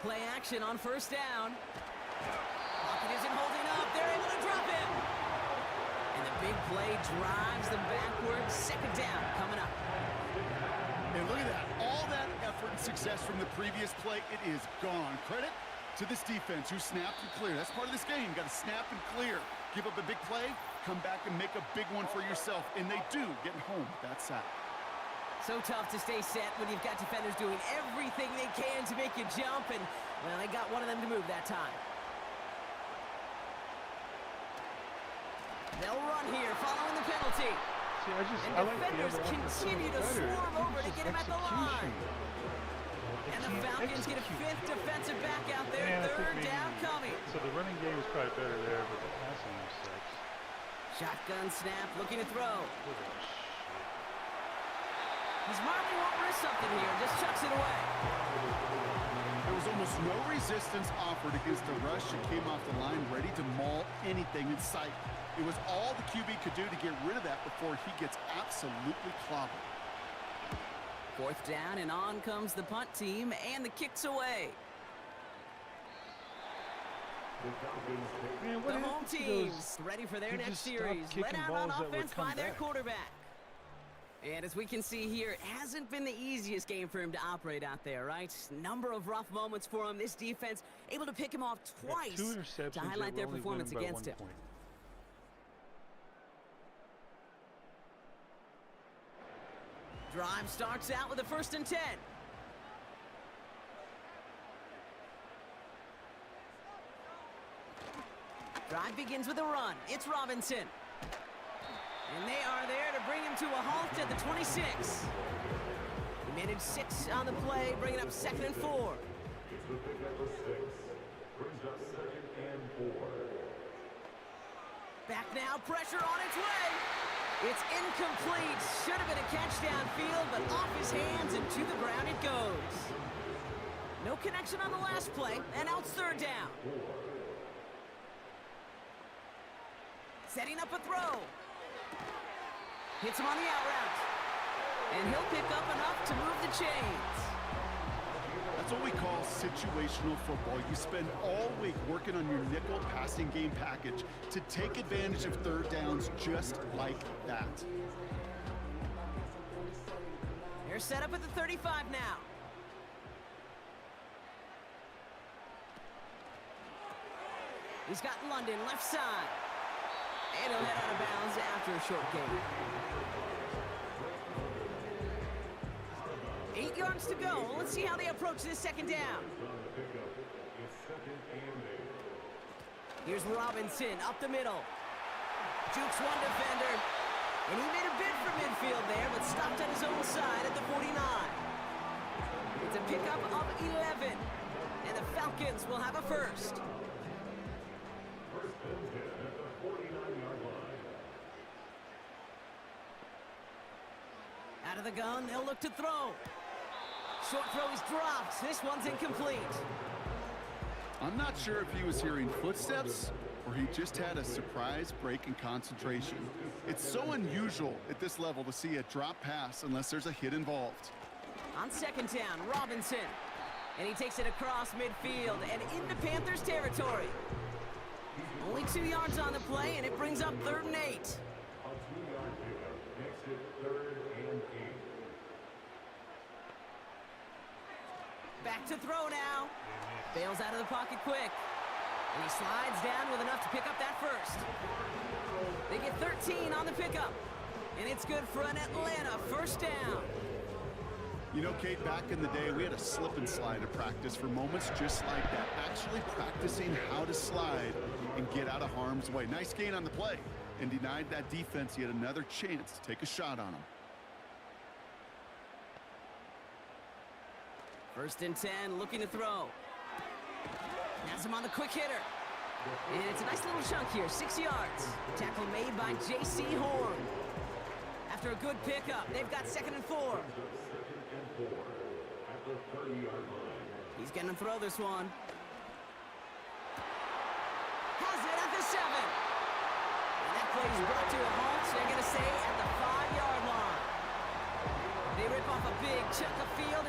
Play action on first down. Pocket isn't holding up. They're able to drop him. And the big play drives them backwards. Second down coming up. And look at that. All that effort and success from the previous play, it is gone. Credit to this defense who snapped and cleared. That's part of this game. Got to snap and clear. Give up a big play, come back and make a big one for yourself. And they do, getting home with that sack. So tough to stay set when you've got defenders doing everything they can to make you jump. And, well, they got one of them to move that time. They'll run here following the penalty. See, And I like the defenders other continue to better. swarm over to It's get him at the line. And the Falcons get a execute. fifth defensive back out there. Man, I think Third maybe- down coming. So the running game is probably better there, but the passing game sucks. Shotgun snap, looking to throw. Look at that shit. He's marking won't risk something here, just chucks it away. There was almost no resistance offered against the rush and came off the line ready to maul anything in sight. It was all the QB could do to get rid of that before he gets absolutely clobbered. Fourth down, and on comes the punt team, and the kick's away. Man, what The home happened to teams those- ready for their they next just stopped series. kicking Let out on balls that would offense come by their back. quarterback. And as we can see here, it hasn't been the easiest game for him to operate out there, right? Number of rough moments for him. This defense able to pick him off twice Two interceptions to that highlight were their only performance winning by against 1 him. point. Drive starts out with a 1st and 10. Drive begins with a run. It's Robinson. And they are there to bring him to a halt at the 26. He managed 6 on the play, bringing up 2nd and 4. It's the pickup of 6. Brings up 2nd and 4. Back now, pressure on its way. It's incomplete. Should have been a catch downfield, but off his hands and to the ground it goes. No connection on the last play, and now it's 3rd down. Setting up a throw. Hits him on the out route. And he'll pick up enough to move the chains. That's what we call situational football. You spend all week working on your nickel passing game package to take advantage of third downs just like that. They're set up at the 35 now. He's got London left side. And he'll head out of bounds after a short gain. 8 yards to go. Let's see how they approach this 2nd down. Here's Robinson up the middle. Jukes one defender. And he made a bid for midfield there, but stopped on his own side at the 49. It's a pickup of 11. And the Falcons will have a first. Out of the gun, they'll look to throw. Short throw is dropped. This one's incomplete. I'm not sure if he was hearing footsteps or he just had a surprise break in concentration. It's so unusual at this level to see a drop pass unless there's a hit involved. On 2nd down, Robinson. And he takes it across midfield and into Panthers territory. Only 2 yards on the play, and it brings up 3rd and 8. A 2-yard pickup makes it 3rd and 8. Back to throw now. Bails out of the pocket quick. And he slides down with enough to pick up that first. They get 13 on the pickup. And it's good for an Atlanta 1st down. You know, Kate, back in the day, we had a slip and slide to practice for moments just like that. Actually practicing how to slide and get out of harm's way. Nice gain on the play. and denied that defense yet another chance to take a shot on him. 1st and 10, looking to throw. Has him on the quick hitter. And it's a nice little chunk here, 6 yards. Tackle made by J.C. Horn. After a good pickup, they've got 2nd and 4. He's going to throw this one. Has it at the 7. And that play is brought to a halt, so they're going to stay at the 5-yard line. They rip off a big chunk of field.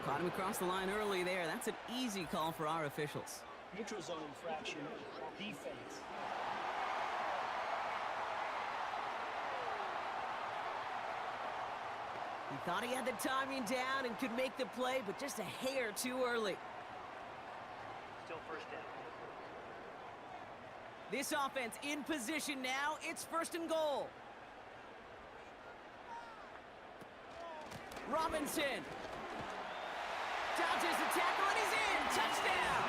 Caught him across the line early there. That's an easy call for our officials. Neutral zone infraction. Defense. He thought he had the timing down and could make the play, but just a hair too early. Still 1st down. This offense in position now. It's 1st and goal. Robinson dodges the tackle and he's in. Touchdown!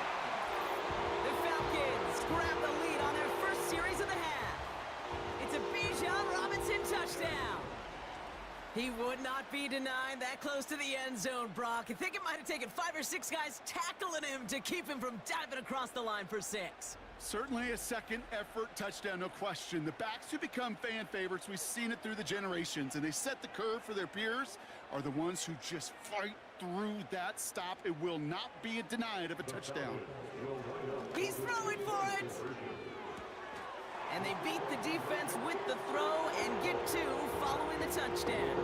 The Falcons grab the lead on their first series of the half. It's a Bijan Robinson touchdown. He would not be denied that close to the end zone, Brock. I think it might have taken 5 or 6 guys tackling him to keep him from diving across the line for 6. Certainly a second effort touchdown, no question. The backs who become fan favorites, we've seen it through the generations, and they set the curve for their peers, are the ones who just fight through that stop. It will not be denied of a touchdown. He's throwing for it! And they beat the defense with the throw and get 2 following the touchdown.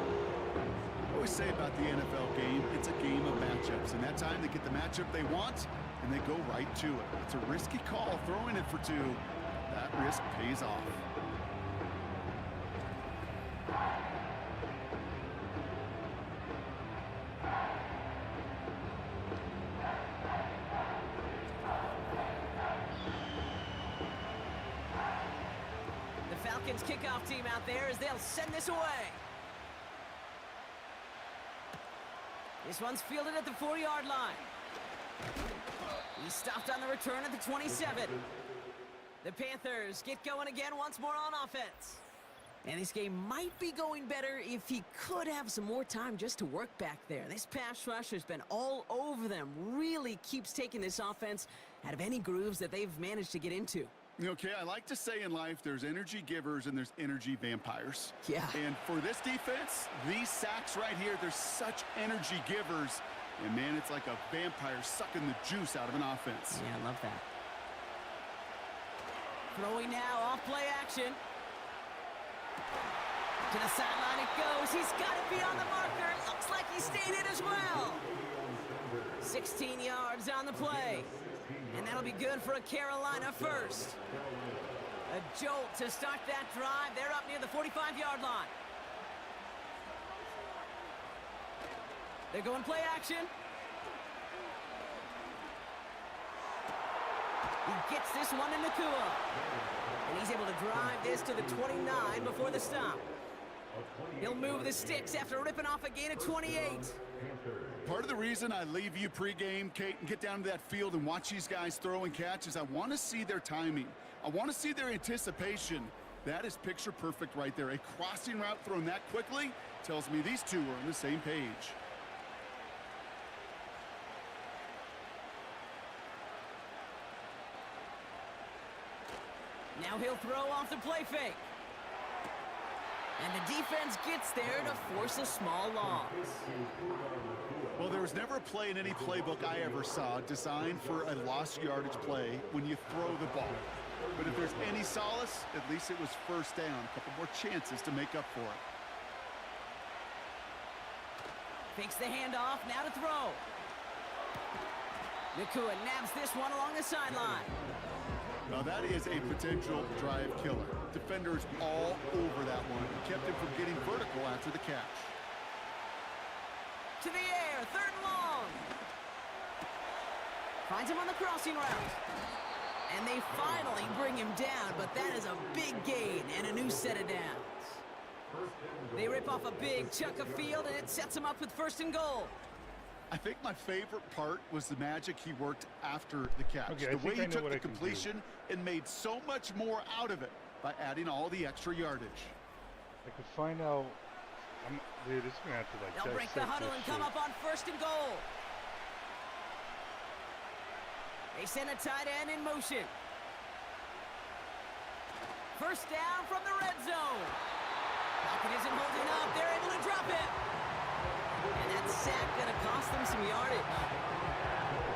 I always say about the NFL game, it's a game of matchups, and that time they get the matchup they want, and they go right to it. It's a risky call, throwing it for 2. That risk pays off. The Falcons kickoff team out there as they'll send this away. This one's fielded at the 4-yard line. He stopped on the return at the 27. The Panthers get going again once more on offense. And this game might be going better if he could have some more time just to work back there. This pass rush has been all over them. Really keeps taking this offense out of any grooves that they've managed to get into. Okay, I like to say in life there's energy givers and there's energy vampires. Yeah. And for this defense, these sacks right here, they're such energy givers. And man, it's like a vampire sucking the juice out of an offense. Yeah, I love that. Throwing now, off play action. To the sideline it goes. He's got it beyond the marker. Looks like he stayed in as well. 16 yards on the play. And that'll be good for a Carolina first. A jolt to start that drive. They're up near the 45-yard line. They're going play action. He gets this one in Nakua. And he's able to drive this to the 29 before the stop. He'll move the sticks after ripping off a gain of 28. Part of the reason I leave you pregame, Kate, and get down to that field and watch these guys throw and catch is I want to see their timing. I want to see their anticipation. That is picture perfect right there. A crossing route thrown that quickly tells me these two are on the same page. Now he'll throw off the play fake. And the defense gets there to force a small loss. Well, there was never a play in any playbook I ever saw designed for a lost yardage play when you throw the ball. But if there's any solace, at least it was first down. A couple more chances to make up for it. Fakes the handoff, now to throw. Nakua nabs this one along the sideline. Now that is a potential drive killer. Defenders all over that one. Kept him from getting vertical after the catch. To the air, 3rd and long. Finds him on the crossing route. And they finally bring him down, but that is a big gain and a new set of downs. They rip off a big chunk of field, and it sets him up with 1st and goal. I think my favorite part was the magic he worked after the catch. Okay, the way he took the completion and made so much more out of it by adding all the extra yardage. I could find out. Dude, it's gonna have to like. They'll break the huddle and come up on 1st and goal. They send a tight end in motion. 1st down from the red zone. Falcon isn't holding up. They're able to drop it. And that sack gonna cost them some yardage.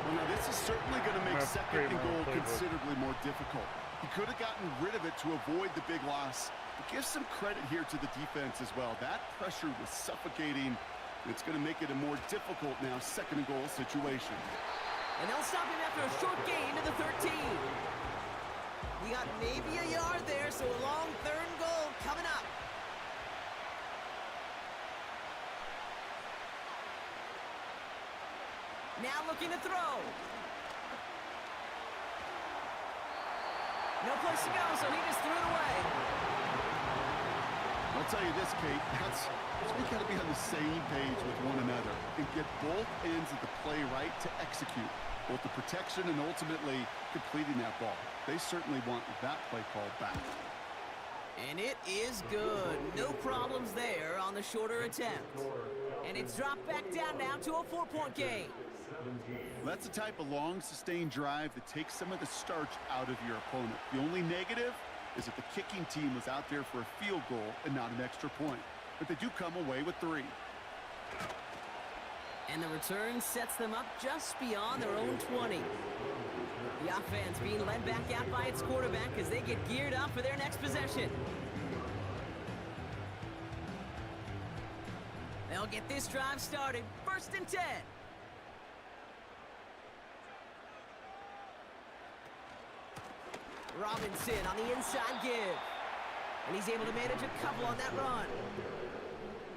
Well, now this is certainly going to make 2nd and goal considerably more difficult. He could have gotten rid of it to avoid the big loss. But give some credit here to the defense as well. That pressure was suffocating. It's going to make it a more difficult now 2nd and goal situation. And they'll stop him after a short gain to the 13. He got maybe a yard there, so a long 3rd and goal coming up. Now looking to throw. No place to go, so he just threw it away. I'll tell you this, Kate, that's we got to be on the same page with one another and get both ends of the play right to execute both the protection and ultimately completing that ball. They certainly want that play called back. And it is good. No problems there on the shorter attempt. And it's dropped back down now to a 4-point game. That's the type of long, sustained drive that takes some of the starch out of your opponent. The only negative is that the kicking team was out there for a field goal and not an extra point. But they do come away with 3. And the return sets them up just beyond their own 20. The offense being led back out by its quarterback as they get geared up for their next possession. They'll get this drive started. 1st and 10. Robinson on the inside give. And he's able to manage a couple on that run.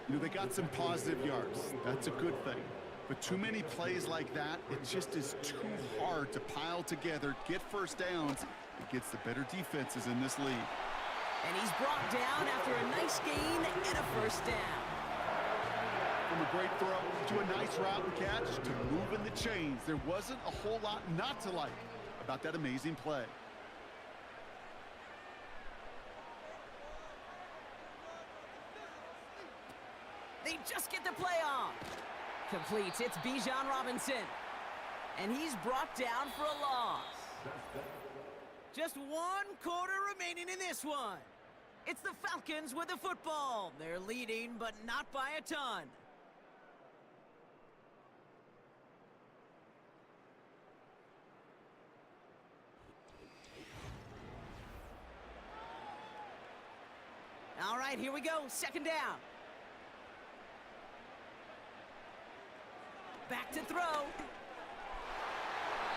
You know, they got some positive yards. That's a good thing. But too many plays like that, it just is too hard to pile together, get 1st downs, against the better defenses in this league. And he's brought down after a nice gain and a 1st down. From a great throw to a nice route and catch to moving the chains, there wasn't a whole lot not to like about that amazing play. They just get the play on. Completes. It's Bijan Robinson. And he's brought down for a loss. Just 1 quarter remaining in this one. It's the Falcons with the football. They're leading, but not by a ton. All right, here we go. 2nd down. Back to throw.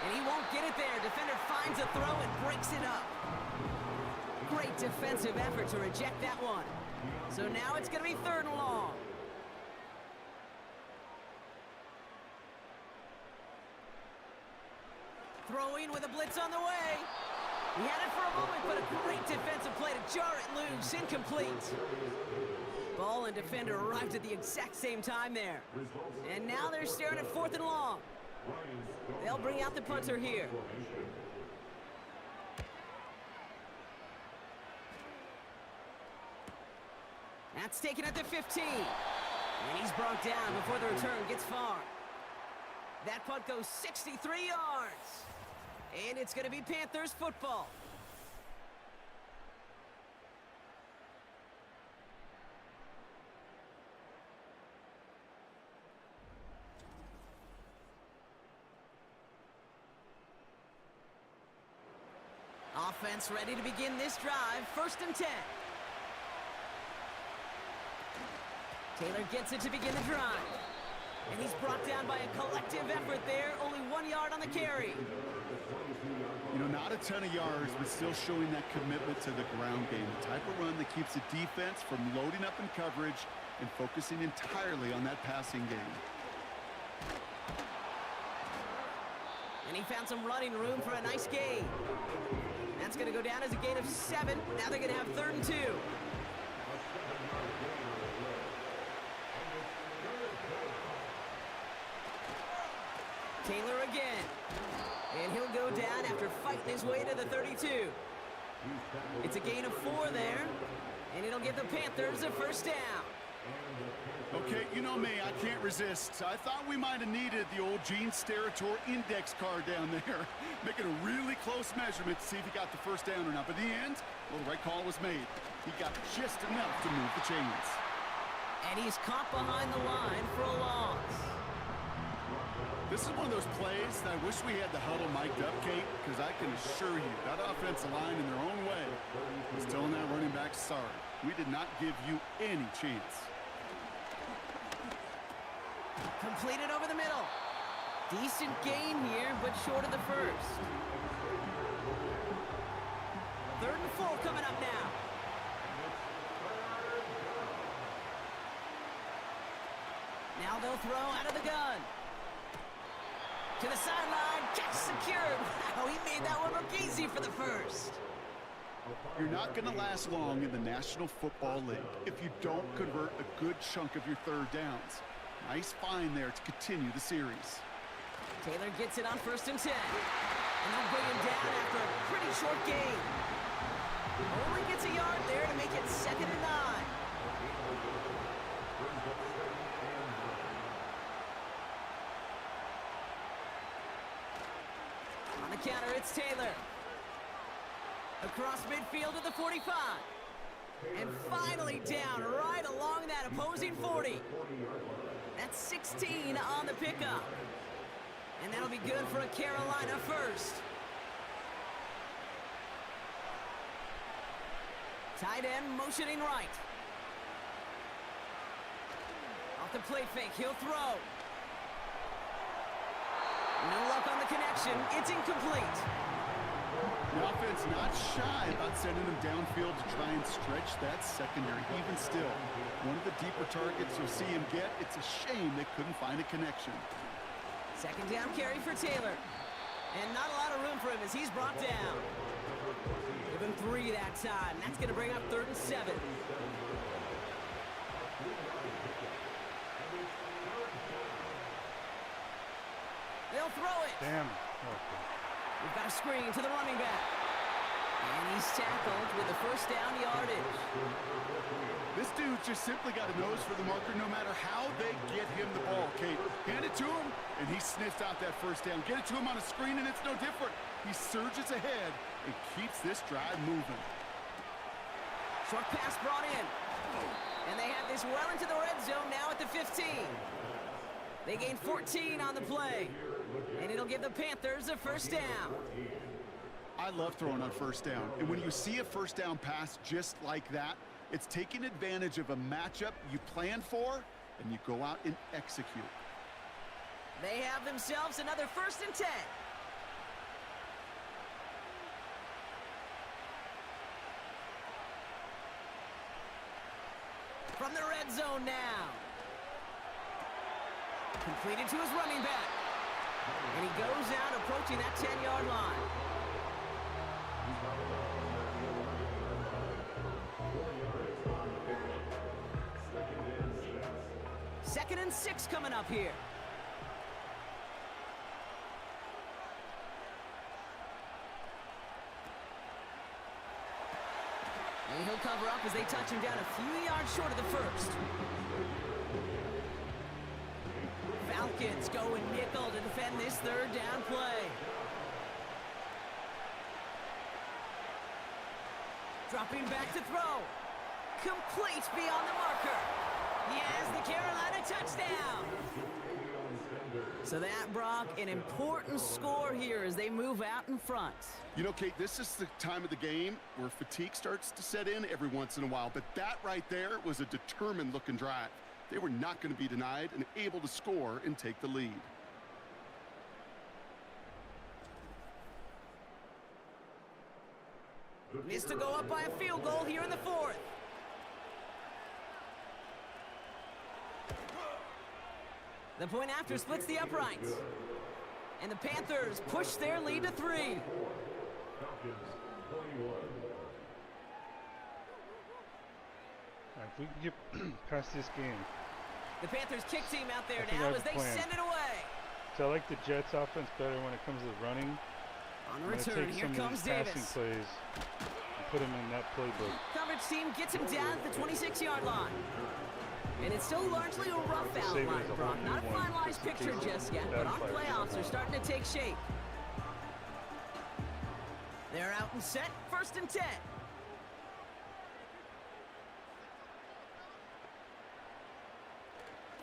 And he won't get it there. Defender finds a throw and breaks it up. Great defensive effort to reject that one. So now it's going to be 3rd and long. Throwing with a blitz on the way. He had it for a moment, but a great defensive play to jar it loose. Incomplete. Ball and defender arrived at the exact same time there. And now they're staring at 4th and long. They'll bring out the punter here. That's taken at the 15. And he's brought down before the return gets far. That punt goes 63 yards. And it's going to be Panthers football. Offense ready to begin this drive. 1st and 10. Taylor gets it to begin the drive. And he's brought down by a collective effort there. Only 1 yard on the carry. You know, not a ton of yards, but still showing that commitment to the ground game. The type of run that keeps the defense from loading up in coverage and focusing entirely on that passing game. And he found some running room for a nice gain. That's going to go down as a gain of 7. Now they're going to have 3rd and 2. Taylor again. And he'll go down after fighting his way to the 32. It's a gain of 4 there. And it'll give the Panthers a 1st down. Okay, you know me, I can't resist. I thought we might have needed the old Gene Steratore index card down there. Making a really close measurement to see if he got the 1st down or not. But in the end, well, the right call was made. He got just enough to move the chains. And he's caught behind the line for a loss. This is one of those plays that I wish we had the huddle mic'd up, Kate, because I can assure you that offensive line in their own way was telling that running back, sorry, we did not give you any chance. Completed over the middle. Decent gain here, but short of the 1st. 3rd and 4 coming up now. Now they'll throw out of the gun. To the sideline, catch secured. Wow, he made that one look easy for the 1st. You're not going to last long in the National Football League if you don't convert a good chunk of your 3rd downs. Nice find there to continue the series. Taylor gets it on 1st and 10. And they'll bring him down after a pretty short gain. Only gets a yard there to make it 2nd and 9. On the counter, it's Taylor. Across midfield to the 45. And finally down right along that opposing 40. That's 16 on the pickup. And that'll be good for a Carolina 1st. Tight end motioning right. Off the play fake, he'll throw. No luck on the connection. It's incomplete. The offense not shy about sending them downfield to try and stretch that secondary. Even still, one of the deeper targets you'll see him get, it's a shame they couldn't find a connection. 2nd down carry for Taylor. And not a lot of room for him as he's brought down. Give him 3 that time. That's going to bring up 3rd and 7. They'll throw it. Damn. Okay. We've got a screen to the running back. And he's tackled with the 1st down yardage. This dude just simply got a nose for the marker no matter how they get him the ball, Kate. Hand it to him, and he sniffs out that 1st down. Get it to him on a screen, and it's no different. He surges ahead and keeps this drive moving. Short pass brought in. And they have this well into the red zone now at the 15. They gain 14 on the play. And it'll give the Panthers a 1st down. I love throwing on 1st down. And when you see a 1st down pass just like that, it's taking advantage of a matchup you plan for, and you go out and execute. They have themselves another 1st and 10. From the red zone now. Completed to his running back. And he goes out approaching that 10-yard line. Second and 6 coming up here. And he'll cover up as they touch him down a few yards short of the 1st. Falcons going nickel to defend this 3rd down play. Dropping back to throw. Complete beyond the marker. Yes, the Carolina touchdown. So that, Brock, an important score here as they move out in front. You know, Kate, this is the time of the game where fatigue starts to set in every once in a while, but that right there was a determined-looking drive. They were not going to be denied and able to score and take the lead. Needs to go up by a field goal here in the fourth. The point after splits the uprights. And the Panthers push their lead to 3. Falcons 21. If we can get past this game. The Panthers kick team out there I think now I have as a they plan. send it away. So I like the Jets offense better when it comes to the running. On I'm gonna return, take here some comes of these passing Davis. plays and put them in that playbook. Coverage team gets him down at the 26-yard line. And it's still largely a rough Save it outline, as a Brock. whole Not a new one, finalized just in picture case just yet, bad but our fires playoffs come are starting to take shape. They're out and set, 1st and 10.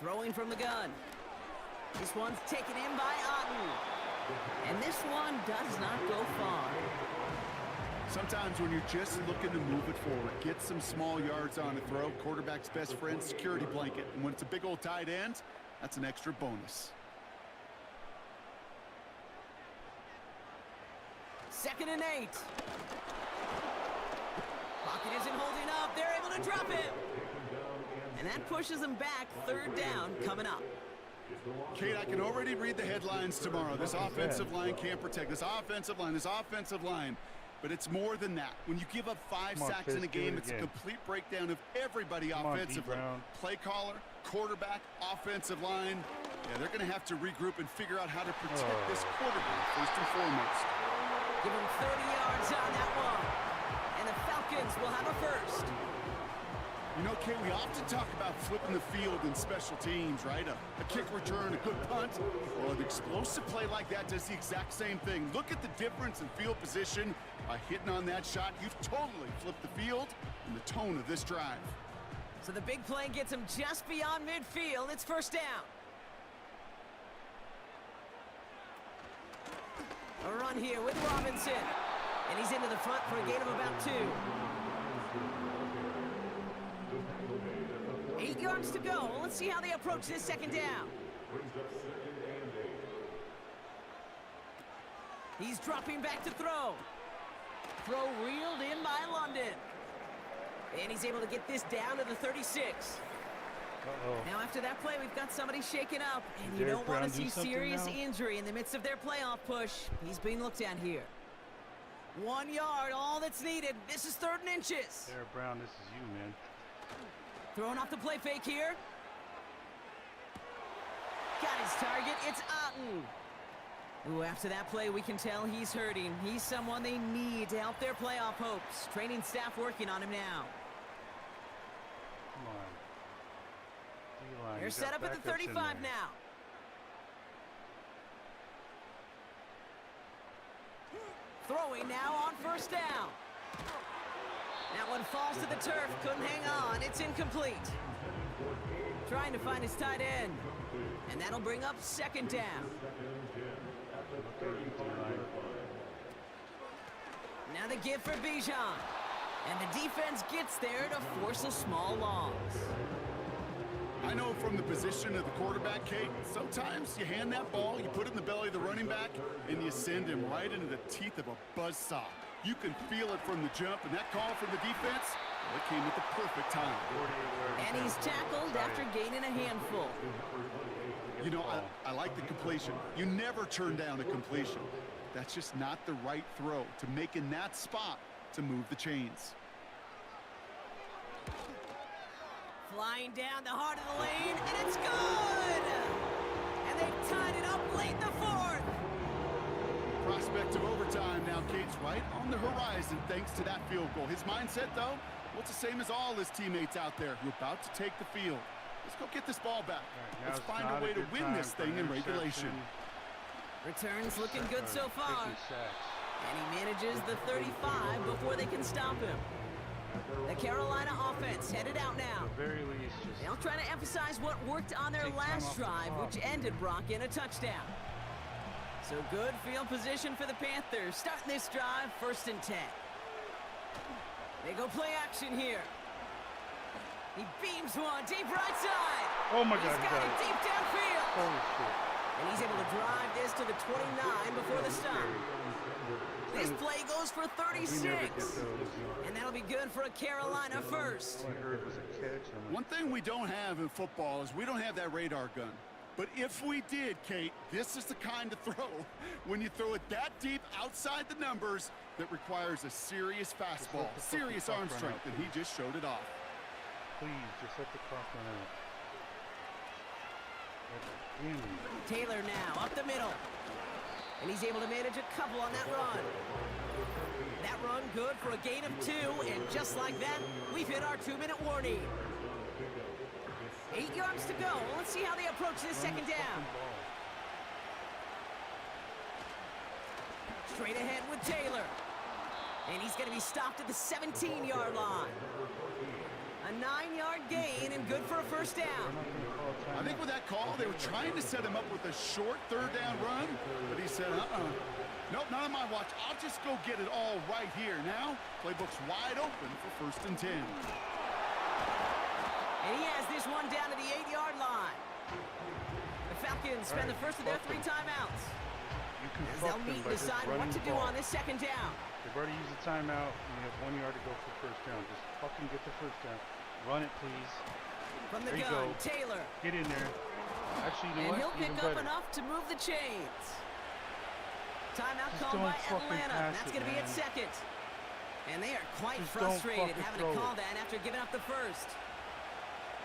Throwing from the gun. This one's taken in by Otten. And this one does not go far. Sometimes when you're just looking to move it forward, get some small yards on a throw, quarterback's best friend, security blanket. And when it's a big old tight end, that's an extra bonus. 2nd and 8. Pocket isn't holding up. They're able to drop it. And that pushes them back. 3rd down coming up. Kate, I can already read the headlines tomorrow. This offensive line can't protect. This offensive line. But it's more than that. When you give up 5 Come on, sacks in a Fitz, do it game, it's a again. complete breakdown of everybody Come on, offensively. D-Brown. Play caller, quarterback, offensive line. Yeah, they're going to have to regroup and figure out how to protect this quarterback first and foremost. Give him 30 yards on that one. And the Falcons will have a first. You know, Kate, we often talk about flipping the field in special teams, right? A kick return, a good punt. Well, an explosive play like that does the exact same thing. Look at the difference in field position. By hitting on that shot, you've totally flipped the field and the tone of this drive. So the big play gets him just beyond midfield. It's 1st down. A run here with Robinson. And he's into the front for a gain of about 2. 8 yards to go. Let's see how they approach this 2nd down. He's dropping back to throw. Throw reeled in by London. And he's able to get this down to the 36. Uh-oh. Now after that play, we've got somebody shaken up. And you Derek don't want Brown to do see something serious now? injury in the midst of their playoff push. He's being looked at here. 1 yard, all that's needed. This is 3rd and inches. Derek Brown, this is you, man. Throwing off the play fake here. Got his target. It's Otten. Ooh, after that play, we can tell he's hurting. He's someone they need to help their playoff hopes. Training staff working on him now. Come on. D-line, They're you set got up at the backups in 35 there. now. Throwing now on 1st down. That one falls to the turf. Couldn't hang on. It's incomplete. Trying to find his tight end. And that'll bring up 2nd down. Now the give for Bijan. And the defense gets there to force a small loss. I know from the position of the quarterback, Kate, sometimes you hand that ball, you put it in the belly of the running back, and you send him right into the teeth of a buzzsaw. You can feel it from the jump, and that call from the defense, well, it came at the perfect time. And he's tackled after gaining a handful. You know, I like the completion. You never turn down a completion. That's just not the right throw to make in that spot to move the chains. Flying down the heart of the lane, and it's good! And they've tied it up late in the 4th. Prospect of overtime now, Kate's right on the horizon thanks to that field goal. His mindset, though, well, it's the same as all his teammates out there who are about to take the field. Let's go get this ball back. Right, Let's now's find not a way to good win time this for thing in interception. regulation. Returns looking good so far. Taking sacks. And he manages the 35 before they can stop him. The Carolina offense headed out now. At the very least, just They'll try to emphasize what worked on their Take time last off the drive, clock. which ended Brock in a touchdown. So good field position for the Panthers. Starting this drive, 1st and 10. They go play action here. He beams one deep right side. oh my God, He's he got got it it. deep downfield. Holy shit. And he's able to drive this to the 29 before the stop. This play goes for We never 36. get those. And that'll be good for a Carolina first. All I heard was a catch. And I'm One thing we don't have in football is we don't have that radar gun. But if we did, Kate, this is the kind of throw, when you throw it that deep outside the numbers, that requires a serious fastball, let the serious fucking arm clock run strength, out, and he just showed it off. please, just let the clock run out. Damn. Taylor now up the middle. And he's able to manage a couple on that run. That run good for a gain of 2, and just like that, we've hit our 2-minute warning. 8 yards to go. Let's see how they approach this second down. Straight ahead with Taylor. And he's going to be stopped at the 17-yard line. A 9-yard gain and good for a first down. I think with that call, they were trying to set him up with a short 3rd down run, but he said, nope, not on my watch. I'll just go get it all right here. Now, playbook's wide open for 1st and 10. And he has this one down to the 8-yard line. The Falcons spend the first of their 3 timeouts. You can As fuck they'll them meet by and just decide running what to the do ball. on this second down. They've already used the timeout, and you have 1 yard to go for first down. Just fucking get the first down. Run it, please. From the There you gun, go. Taylor. Get in there. Actually, you know And what? he'll pick Even up better. enough to move the chains. Timeout Just called don't by fucking Atlanta. pass That's it, going to be at man. second. And they are quite Just don't frustrated fucking having to throw call it. that after giving up the first.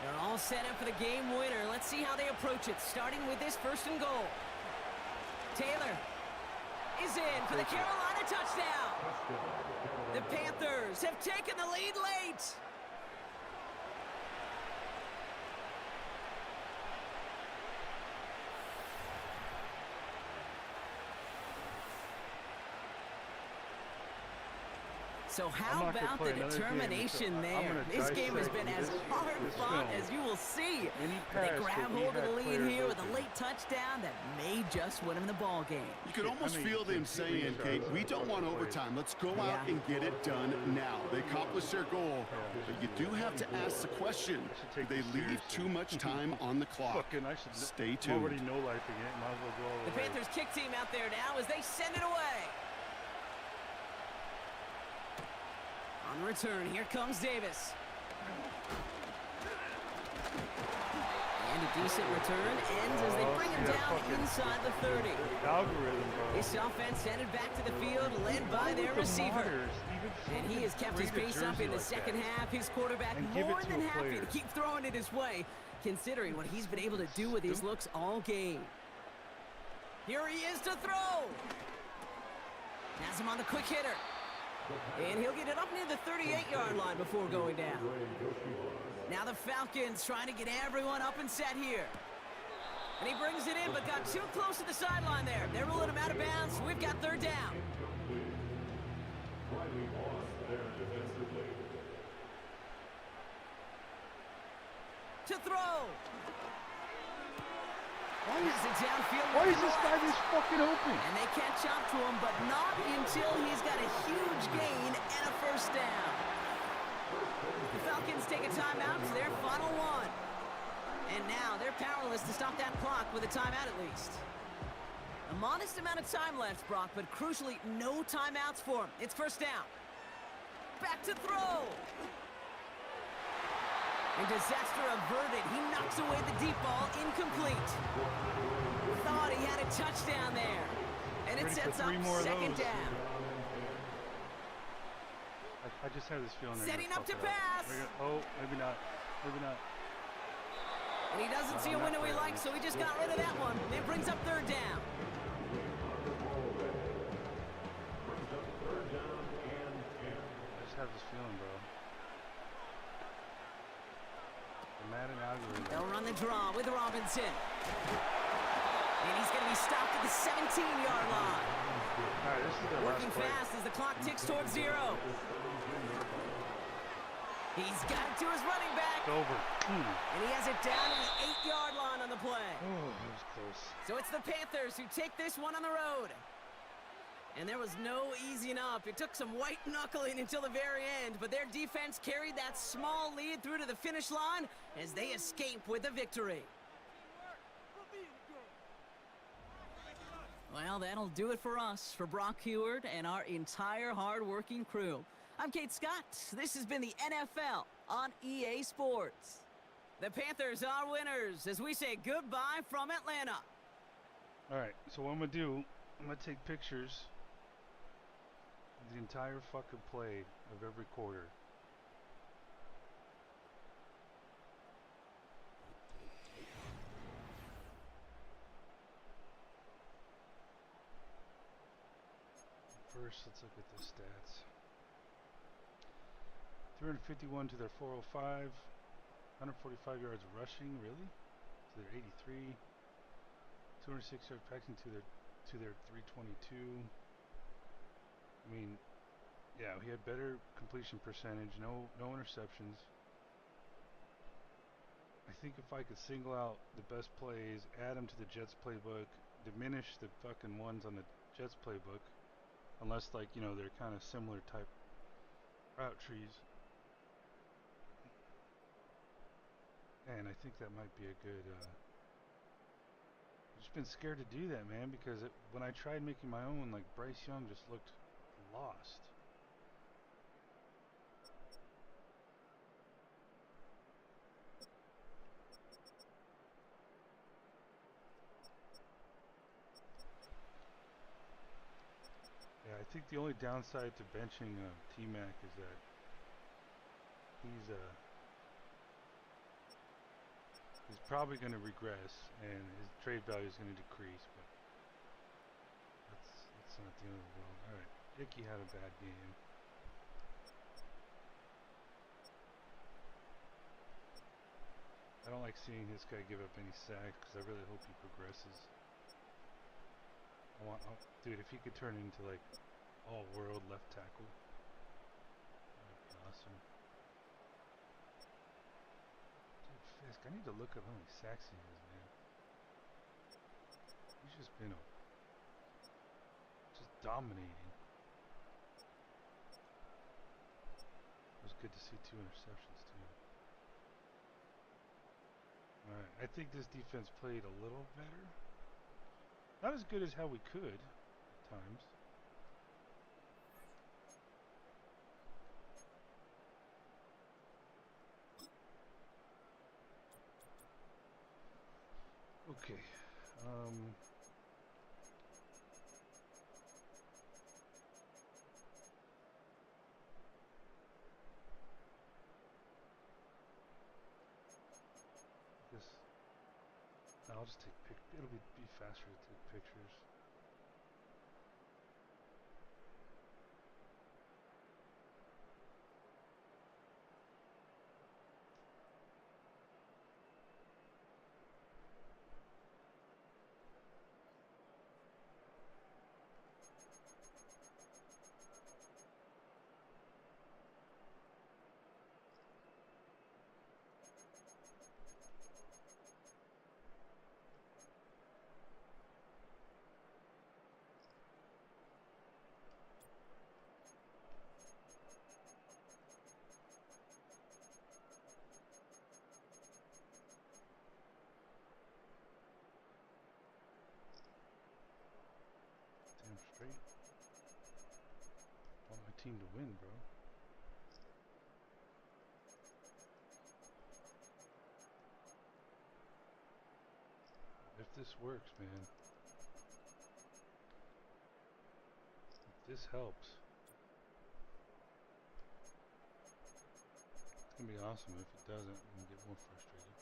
They're all set up for the game winner. Let's see how they approach it, starting with this 1st and goal. Taylor is in for the Carolina touchdown. The Panthers have taken the lead late. So how I'm not gonna about play the another game determination until- I'm there? gonna This game has dissect been as this- hard this fought film. as you will see. Any But they pass grab that we hold of the had lead players here with a open. late touchdown that may just win them the ball game. You could almost I mean, feel them it's saying, really Kate, we don't want overtime. Let's go out Yeah. and get it done now. They accomplished their goal, but you do have to ask the question, should do take they this leave seriously. too much time on the clock? Fucking, I should Stay I'm tuned. already no-lifing it. Might as well go all The the way. Panthers kick team out there now as they send it away. On the return, here comes Davis. And a decent return ends as they bring him see that down fucking- inside the 30. Algorithm, bro. This offense headed back to the field, led by their The receiver. Monitors even And he has kept his create a pace up in the jersey like second that. half. His quarterback And give it more to than a happy player. to keep throwing it his way, considering what he's been able to do with his looks all game. Here he is to throw. Has him on the quick hitter. And he'll get it up near the 38-yard line before going down. Now the Falcons trying to get everyone up and set here. And he brings it in, but got too close to the sideline there. They're ruling him out of bounds. We've got 3rd down. To throw. Has it downfield. Why is this guy this fucking open? And they catch up to him, but not until he's got a huge gain and a first down. The Falcons take a timeout to their final one. And now they're powerless to stop that clock with a timeout at least. A modest amount of time left, Brock, but crucially, no timeouts for him. It's first down. Back to throw. And disaster averted. He knocks away the deep ball, incomplete. Thought he had a touchdown there. And it Ready for sets up 3 more of second those. down. I just have this feeling they're Setting gonna up to fuck it up. pass. They're gonna- oh, maybe not. Maybe not. And he doesn't see a window he likes, so he just got rid of that one. It brings up 3rd down. I just have this feeling, bro. The Madden algorithm. They'll run the draw with Robinson. And he's going to be stopped at the 17-yard line. All right, this is the Working last play. fast as the clock ticks towards 0. He's got it to his running back. It's over. And he has it down to the 8-yard line on the play. Oh, that was close. So it's the Panthers who take this one on the road. And there was no easing up. It took some white knuckling until the very end, but their defense carried that small lead through to the finish line as they escape with a victory. Well, that'll do it for us, for Brock Heward and our entire hard-working crew. I'm Kate Scott. This has been the NFL on EA Sports. The Panthers are winners as we say goodbye from Atlanta. All right, so what I'm going to do, I'm going to take pictures of the entire fucking play of every quarter. First, let's look at the stats. 351 to their 405, 145 yards rushing, really? To their 83, 206 yards passing to their 322. I mean, yeah, he had better completion percentage, no interceptions. I think if I could single out the best plays, add them to the Jets playbook, diminish the fucking ones on the Jets playbook, unless, like, you know, they're kind of similar type route trees. And I think that might be a good, I've just been scared to do that, man, because when I tried making my own, like, Bryce Young just looked lost. Yeah, I think the only downside to benching T-Mac is that he's probably going to regress and his trade value is going to decrease, but that's not the end of the world. All right, Icky had a bad game. I don't like seeing this guy give up any sacks because I really hope he progresses. Dude, if he could turn into like all-world left tackle, that'd be awesome. Dude, Fisk, I need to look up how many sacks he has, man. He's just been just dominating. It was good to see 2 interceptions too. All right, I think this defense played a little better. Not as good as how we could at times. Okay. I'll just take it'll be faster to take pictures. Damn straight. I want my team to win, bro. If this works, man. If this helps. It's gonna be awesome. If it doesn't, I'm gonna get more frustrated.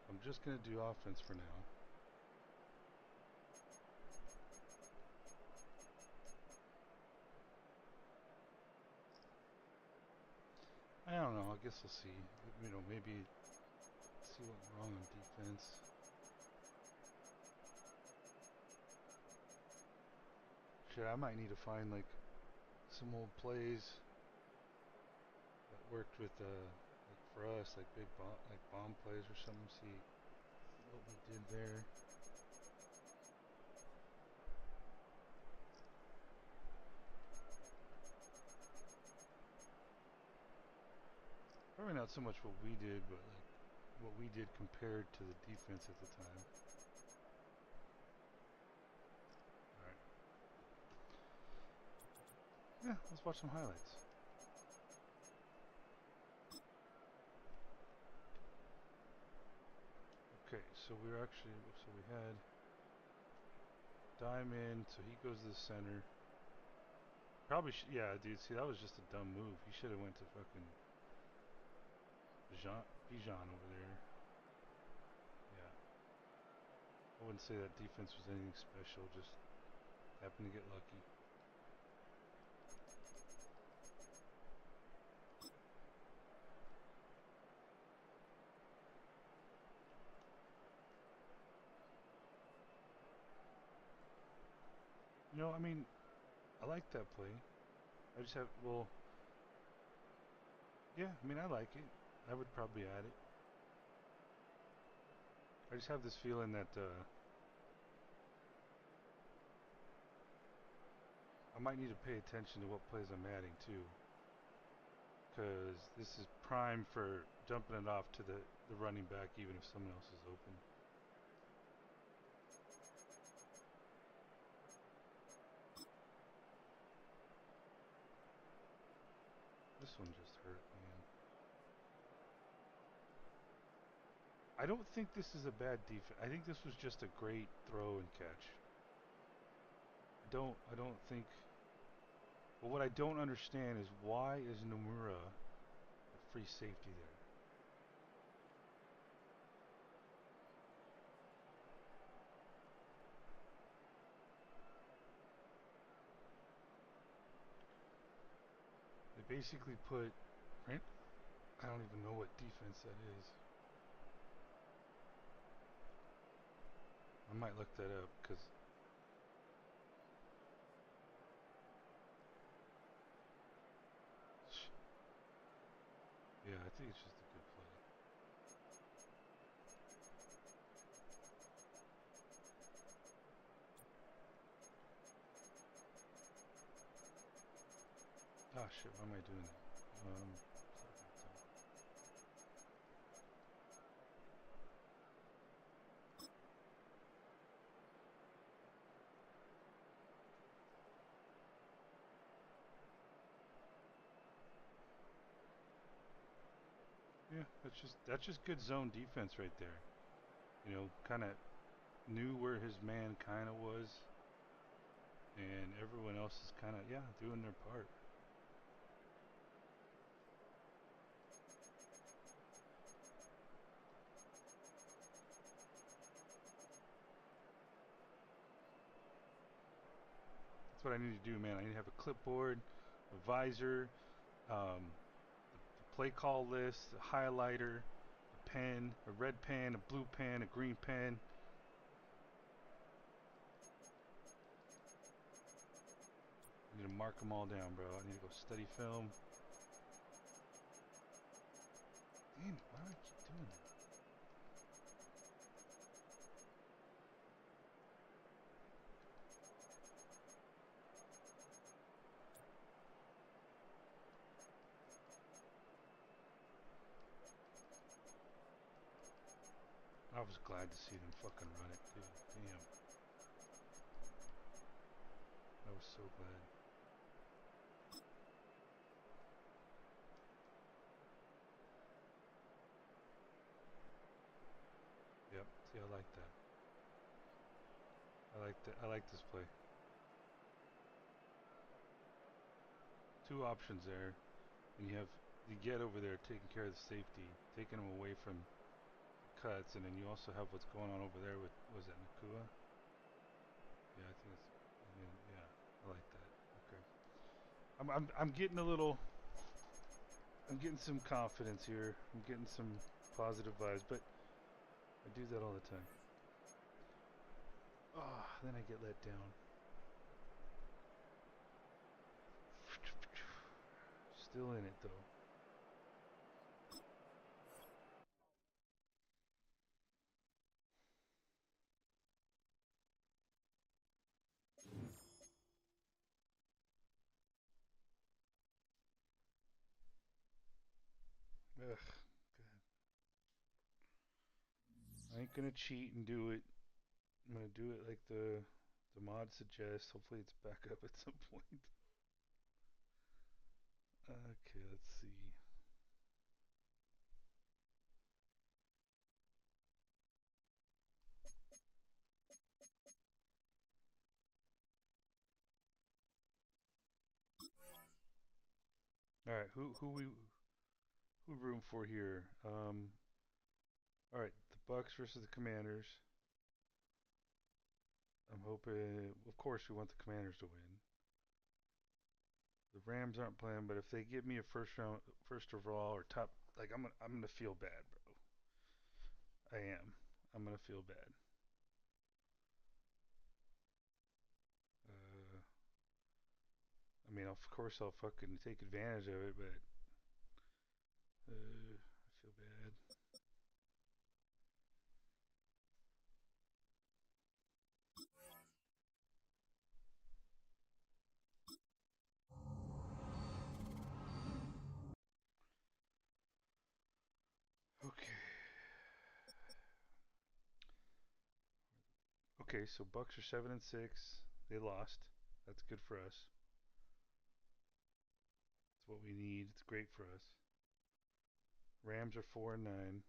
I'm just gonna do offense for now. I don't know. I guess we'll see. You know, maybe see what's wrong on defense. Shit, I might need to find like some old plays that worked with like for us, like big bomb plays or something. See what we did there. Probably not so much what we did, but like what we did compared to the defense at the time. All right. Yeah, let's watch some highlights. Okay, so we had Diamond, so he goes to the center. Probably, yeah, dude. See, that was just a dumb move. He should have went to fucking Bijan over there. Yeah, I wouldn't say that defense was anything special. Just happened to get lucky. You know, I mean, I like that play. I just have, well, yeah, I mean, I like it. I would probably add it. I just have this feeling that I might need to pay attention to what plays I'm adding too, because this is prime for jumping it off to the running back even if someone else is open. This one just hurt, man. I don't think this is a bad defense. I think this was just a great throw and catch. I don't think. But what I don't understand is why is Nomura a free safety there? They basically put, right? I don't even know what defense that is. I might look that up because yeah, I think it's just a good play. Ah shit, why am I doing that? Yeah, that's just good zone defense right there. You know, kind of knew where his man kind of was, and everyone else is kind of doing their part. That's what I need to do, man. I need to have a clipboard, a visor, the play call list, a highlighter, a pen, a red pen, a blue pen, a green pen. I need to mark them all down, bro. I need to go study film. Damn it, why do I keep doing that? I was glad to see them fucking run it, dude. Damn. I was so glad. Yep. See, I like that. I like this play. Two options there. And you have the get over there taking care of the safety, taking him away from cuts, and then you also have what's going on over there with, was it Nakua? Yeah, I think it's, yeah, I like that. Okay. I'm getting a little, I'm getting some confidence here. I'm getting some positive vibes, but I do that all the time. Ah, then I get let down. Still in it though. Ugh. God. I ain't gonna cheat and do it. I'm gonna do it like the mod suggests. Hopefully it's back up at some point. Okay, let's see. All right, who room for here? All right, the Bucks versus the Commanders. I'm hoping, of course, we want the Commanders to win. The Rams aren't playing, but if they give me a first overall or top, like I'm gonna feel bad, bro. I am. I'm gonna feel bad. Uh, I mean, of course, I'll fucking take advantage of it, but I feel bad. Okay. Okay, so Bucks are 7-6. They lost. That's good for us. It's what we need. It's great for us. Rams are 4-9.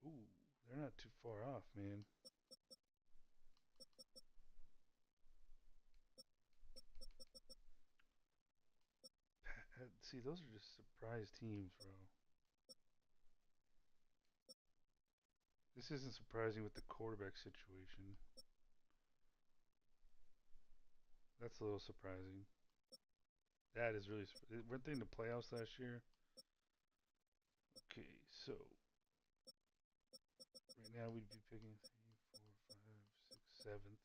Ooh, they're not too far off, man. See, those are just surprise teams, bro. This isn't surprising with the quarterback situation. That's a little surprising. That is really. Weren't they in the playoffs last year? Okay, so right now we'd be picking 3, 4, 5, 6, 7th.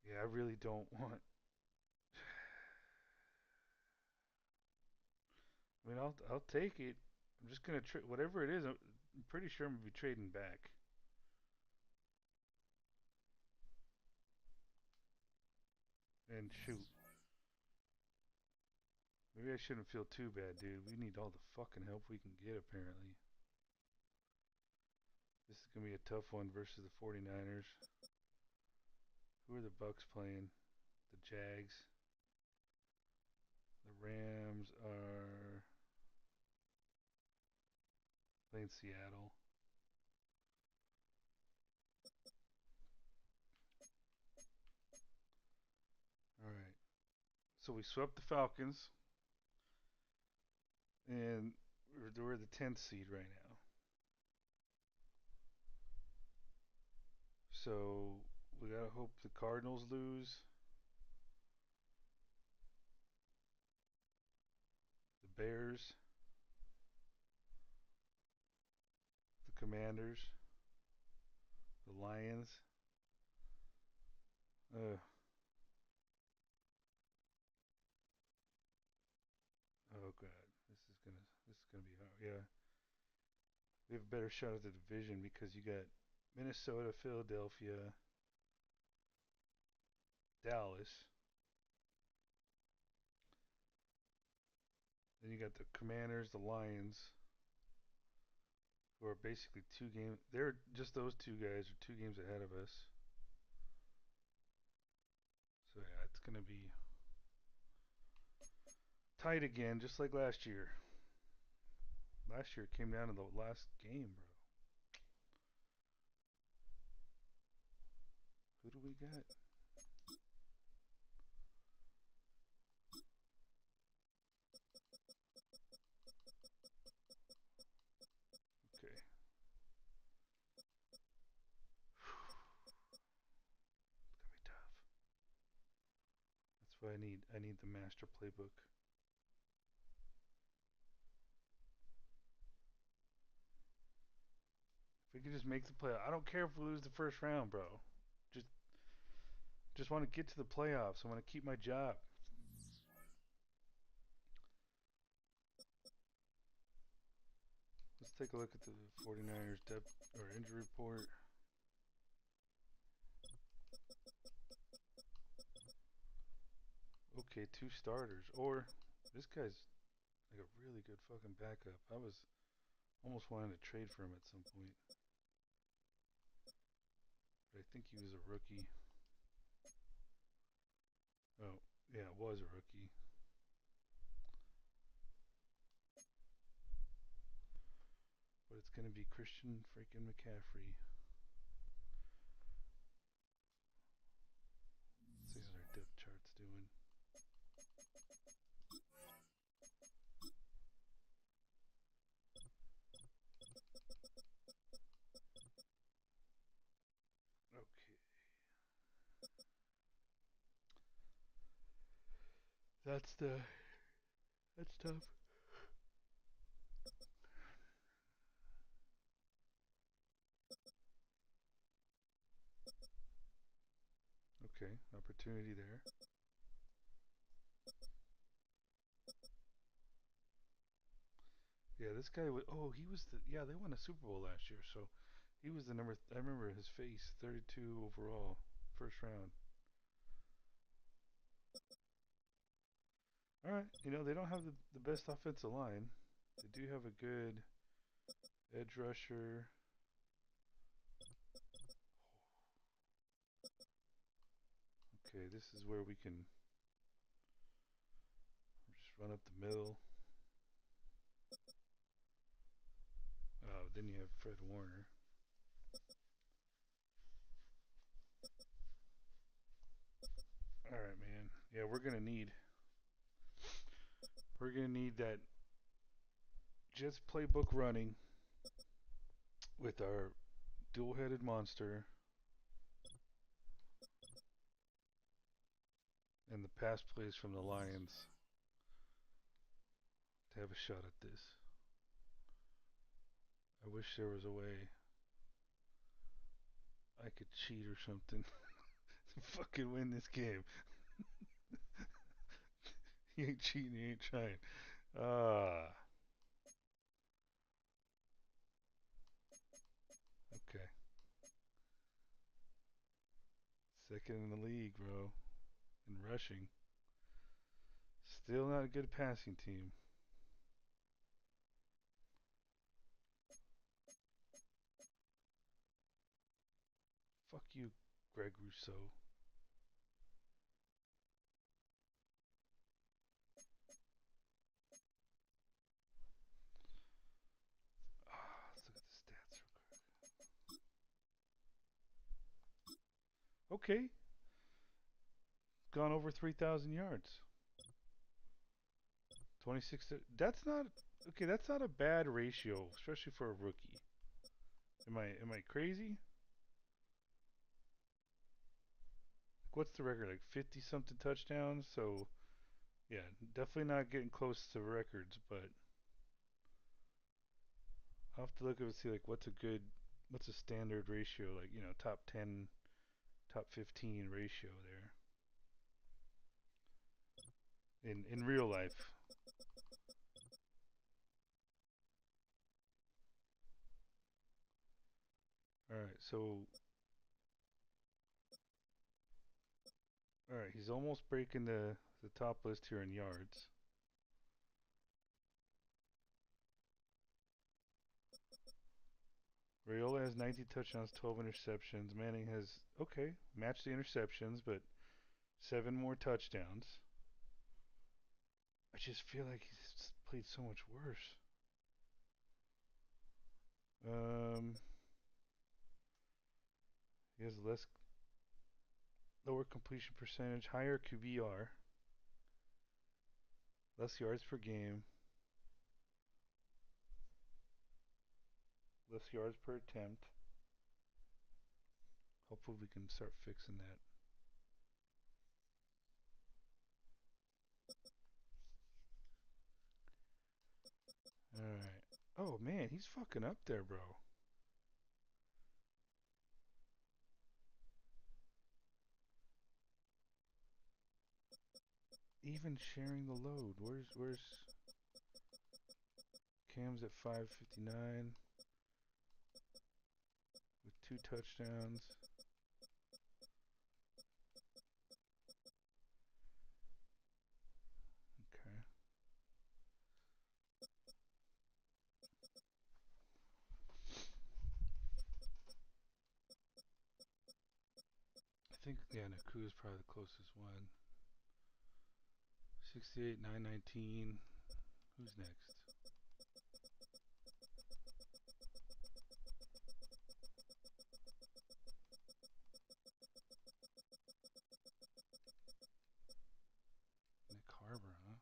Yeah, I really don't want. I mean, I'll take it. I'm just gonna trade whatever it is. I'm pretty sure I'm gonna be trading back. And shoot, maybe I shouldn't feel too bad, dude. We need all the fucking help we can get, apparently. This is gonna be a tough one versus the 49ers. Who are the Bucks playing? The Jags. The Rams are playing Seattle. All right. So we swept the Falcons, and we're the 10th seed right now. So we gotta hope the Cardinals lose. The Bears. The Commanders. The Lions. Uh, oh god, this is gonna be hard. Yeah, we have a better shot at the division because you got Minnesota, Philadelphia, Dallas. Then you got the Commanders, the Lions, who are basically 2 games. They're just those two guys are 2 games ahead of us. So yeah, it's gonna be tight again, just like last year. Last year it came down to the last game, bro. Who do we got? Okay. It's gonna be tough. That's why I need the master playbook. If we can just make the playoff. I don't care if we lose the first round, bro. Just just want to get to the playoffs. I want to keep my job. Let's take a look at the 49ers depth or injury report. Okay, 2 starters. Or this guy's like a really good fucking backup. I was almost wanting to trade for him at some point. But I think he was a rookie. Oh, yeah, it was a rookie. But it's going to be Christian freaking McCaffrey. Let's see how their depth chart's doing. Okay. That's tough. Okay, opportunity there. Yeah, this guy was. Oh, he was the. Yeah, they won a Super Bowl last year, so he was the number. I remember his face. 32 overall, first round. All right, they don't have the best offensive line. They do have a good edge rusher. Okay, this is where we can just run up the middle. Then you have Fred Warner. All right, man. Yeah, we're gonna need that Jets playbook running with our dual-headed monster and the pass plays from the Lions to have a shot at this. I wish there was a way I could cheat or something to fucking win this game. He ain't cheating, he ain't trying. Okay. Second in the league, bro. In rushing. Still not a good passing team. Fuck you, Greg Rousseau. Let's look at the stats real quick. Okay. Gone over 3,000 yards. 26. That's not okay. That's not a bad ratio, especially for a rookie. Am I crazy? What's the record? Like 50 something touchdowns. So yeah, definitely not getting close to records, but I'll have to look and see like what's a standard ratio, like top 10, top 15 ratio there in real life. All right, so all right, he's almost breaking the top list here in yards. Rayola has 19 touchdowns, 12 interceptions. Manning has matched the interceptions, but 7 more touchdowns. I just feel like he's played so much worse. He has lower completion percentage, higher QBR, less yards per game, less yards per attempt. Hopefully we can start fixing that. All right. Oh man, he's fucking up there, bro. even sharing the load. Where's Cam's at 559 with 2 touchdowns. Okay. I think, yeah, Naku is probably the closest one. 68, 919. Who's next? Nick Harbor, huh?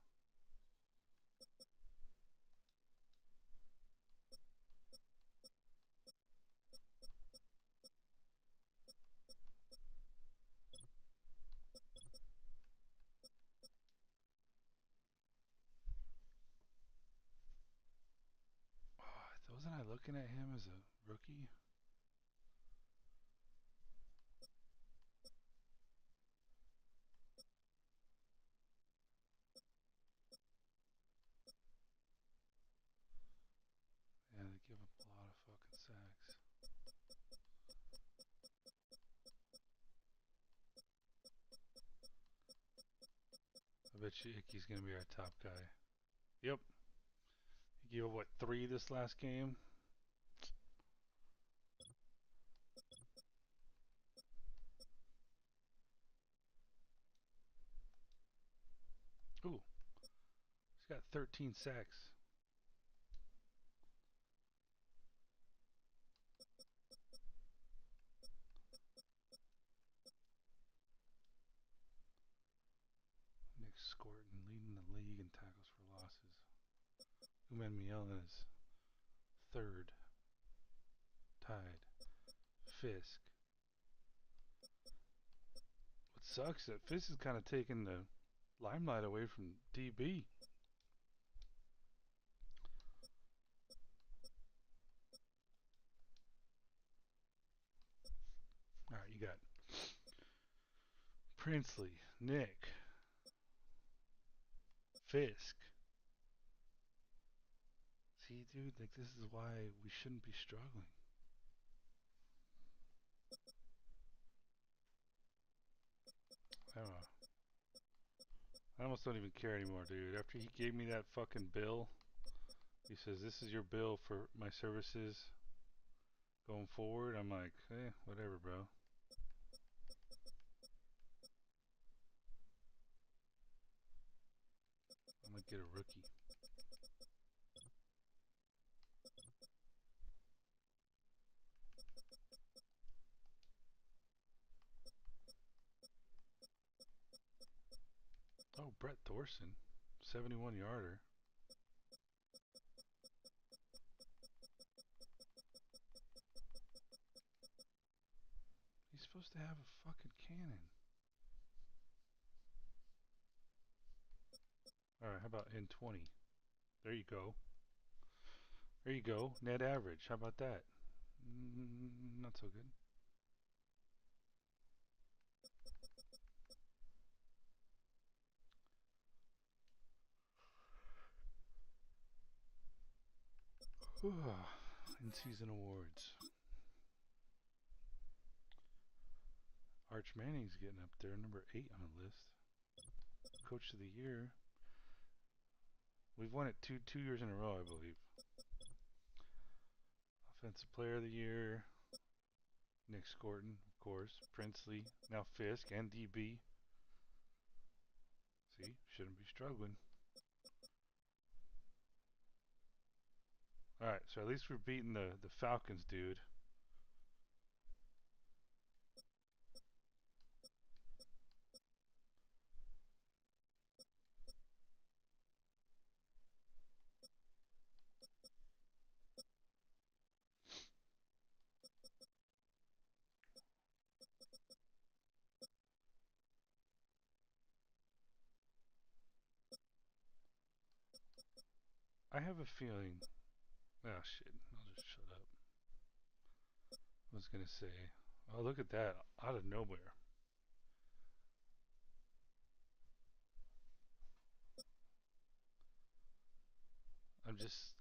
Oh, wasn't I looking at him as a rookie? Yeah, they give up a lot of fucking sacks. I bet you Icky's gonna be our top guy. Yep. He gave up, what, 3 this last game? Ooh. He's got 13 sacks. Nick Scorton leading the league in tackles for losses. Uman Mielen is 3rd. Tied. Fisk. What sucks is that Fisk is kind of taking the limelight away from DB. Alright, you got Princely, Nick, Fisk. See, dude, like, this is why we shouldn't be struggling. I don't know. I almost don't even care anymore, dude. After he gave me that fucking bill, he says, this is your bill for my services going forward. I'm like, whatever, bro. I'm gonna get a rookie. Oh, Brett Thorson, 71-yarder. He's supposed to have a fucking cannon. Alright, how about in 20? There you go. There you go. Net average. How about that? Not so good. In-season awards. Arch Manning's getting up there, number 8 on the list. Coach of the year. We've won it two years in a row, I believe. Offensive player of the year. Nick Scorton, of course. Princely. Now Fisk and DB. See, shouldn't be struggling. Alright, so at least we're beating the Falcons, dude. I have a feeling. Oh shit, I'll just shut up. I was gonna say, oh look at that, out of nowhere.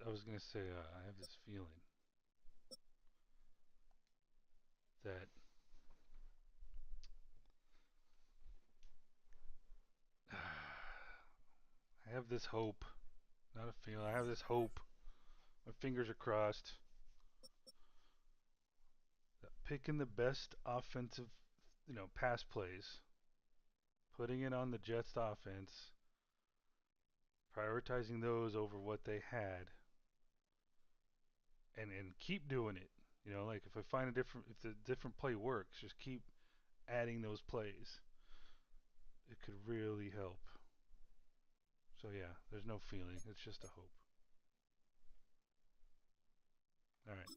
I was gonna say, I have this feeling that I have this hope, not a feeling. I have this hope. My fingers are crossed. That picking the best offensive, pass plays, putting it on the Jets' offense, prioritizing those over what they had, and keep doing it. Like if I find if the different play works, just keep adding those plays. It could really help. So yeah, there's no feeling. It's just a hope. All right.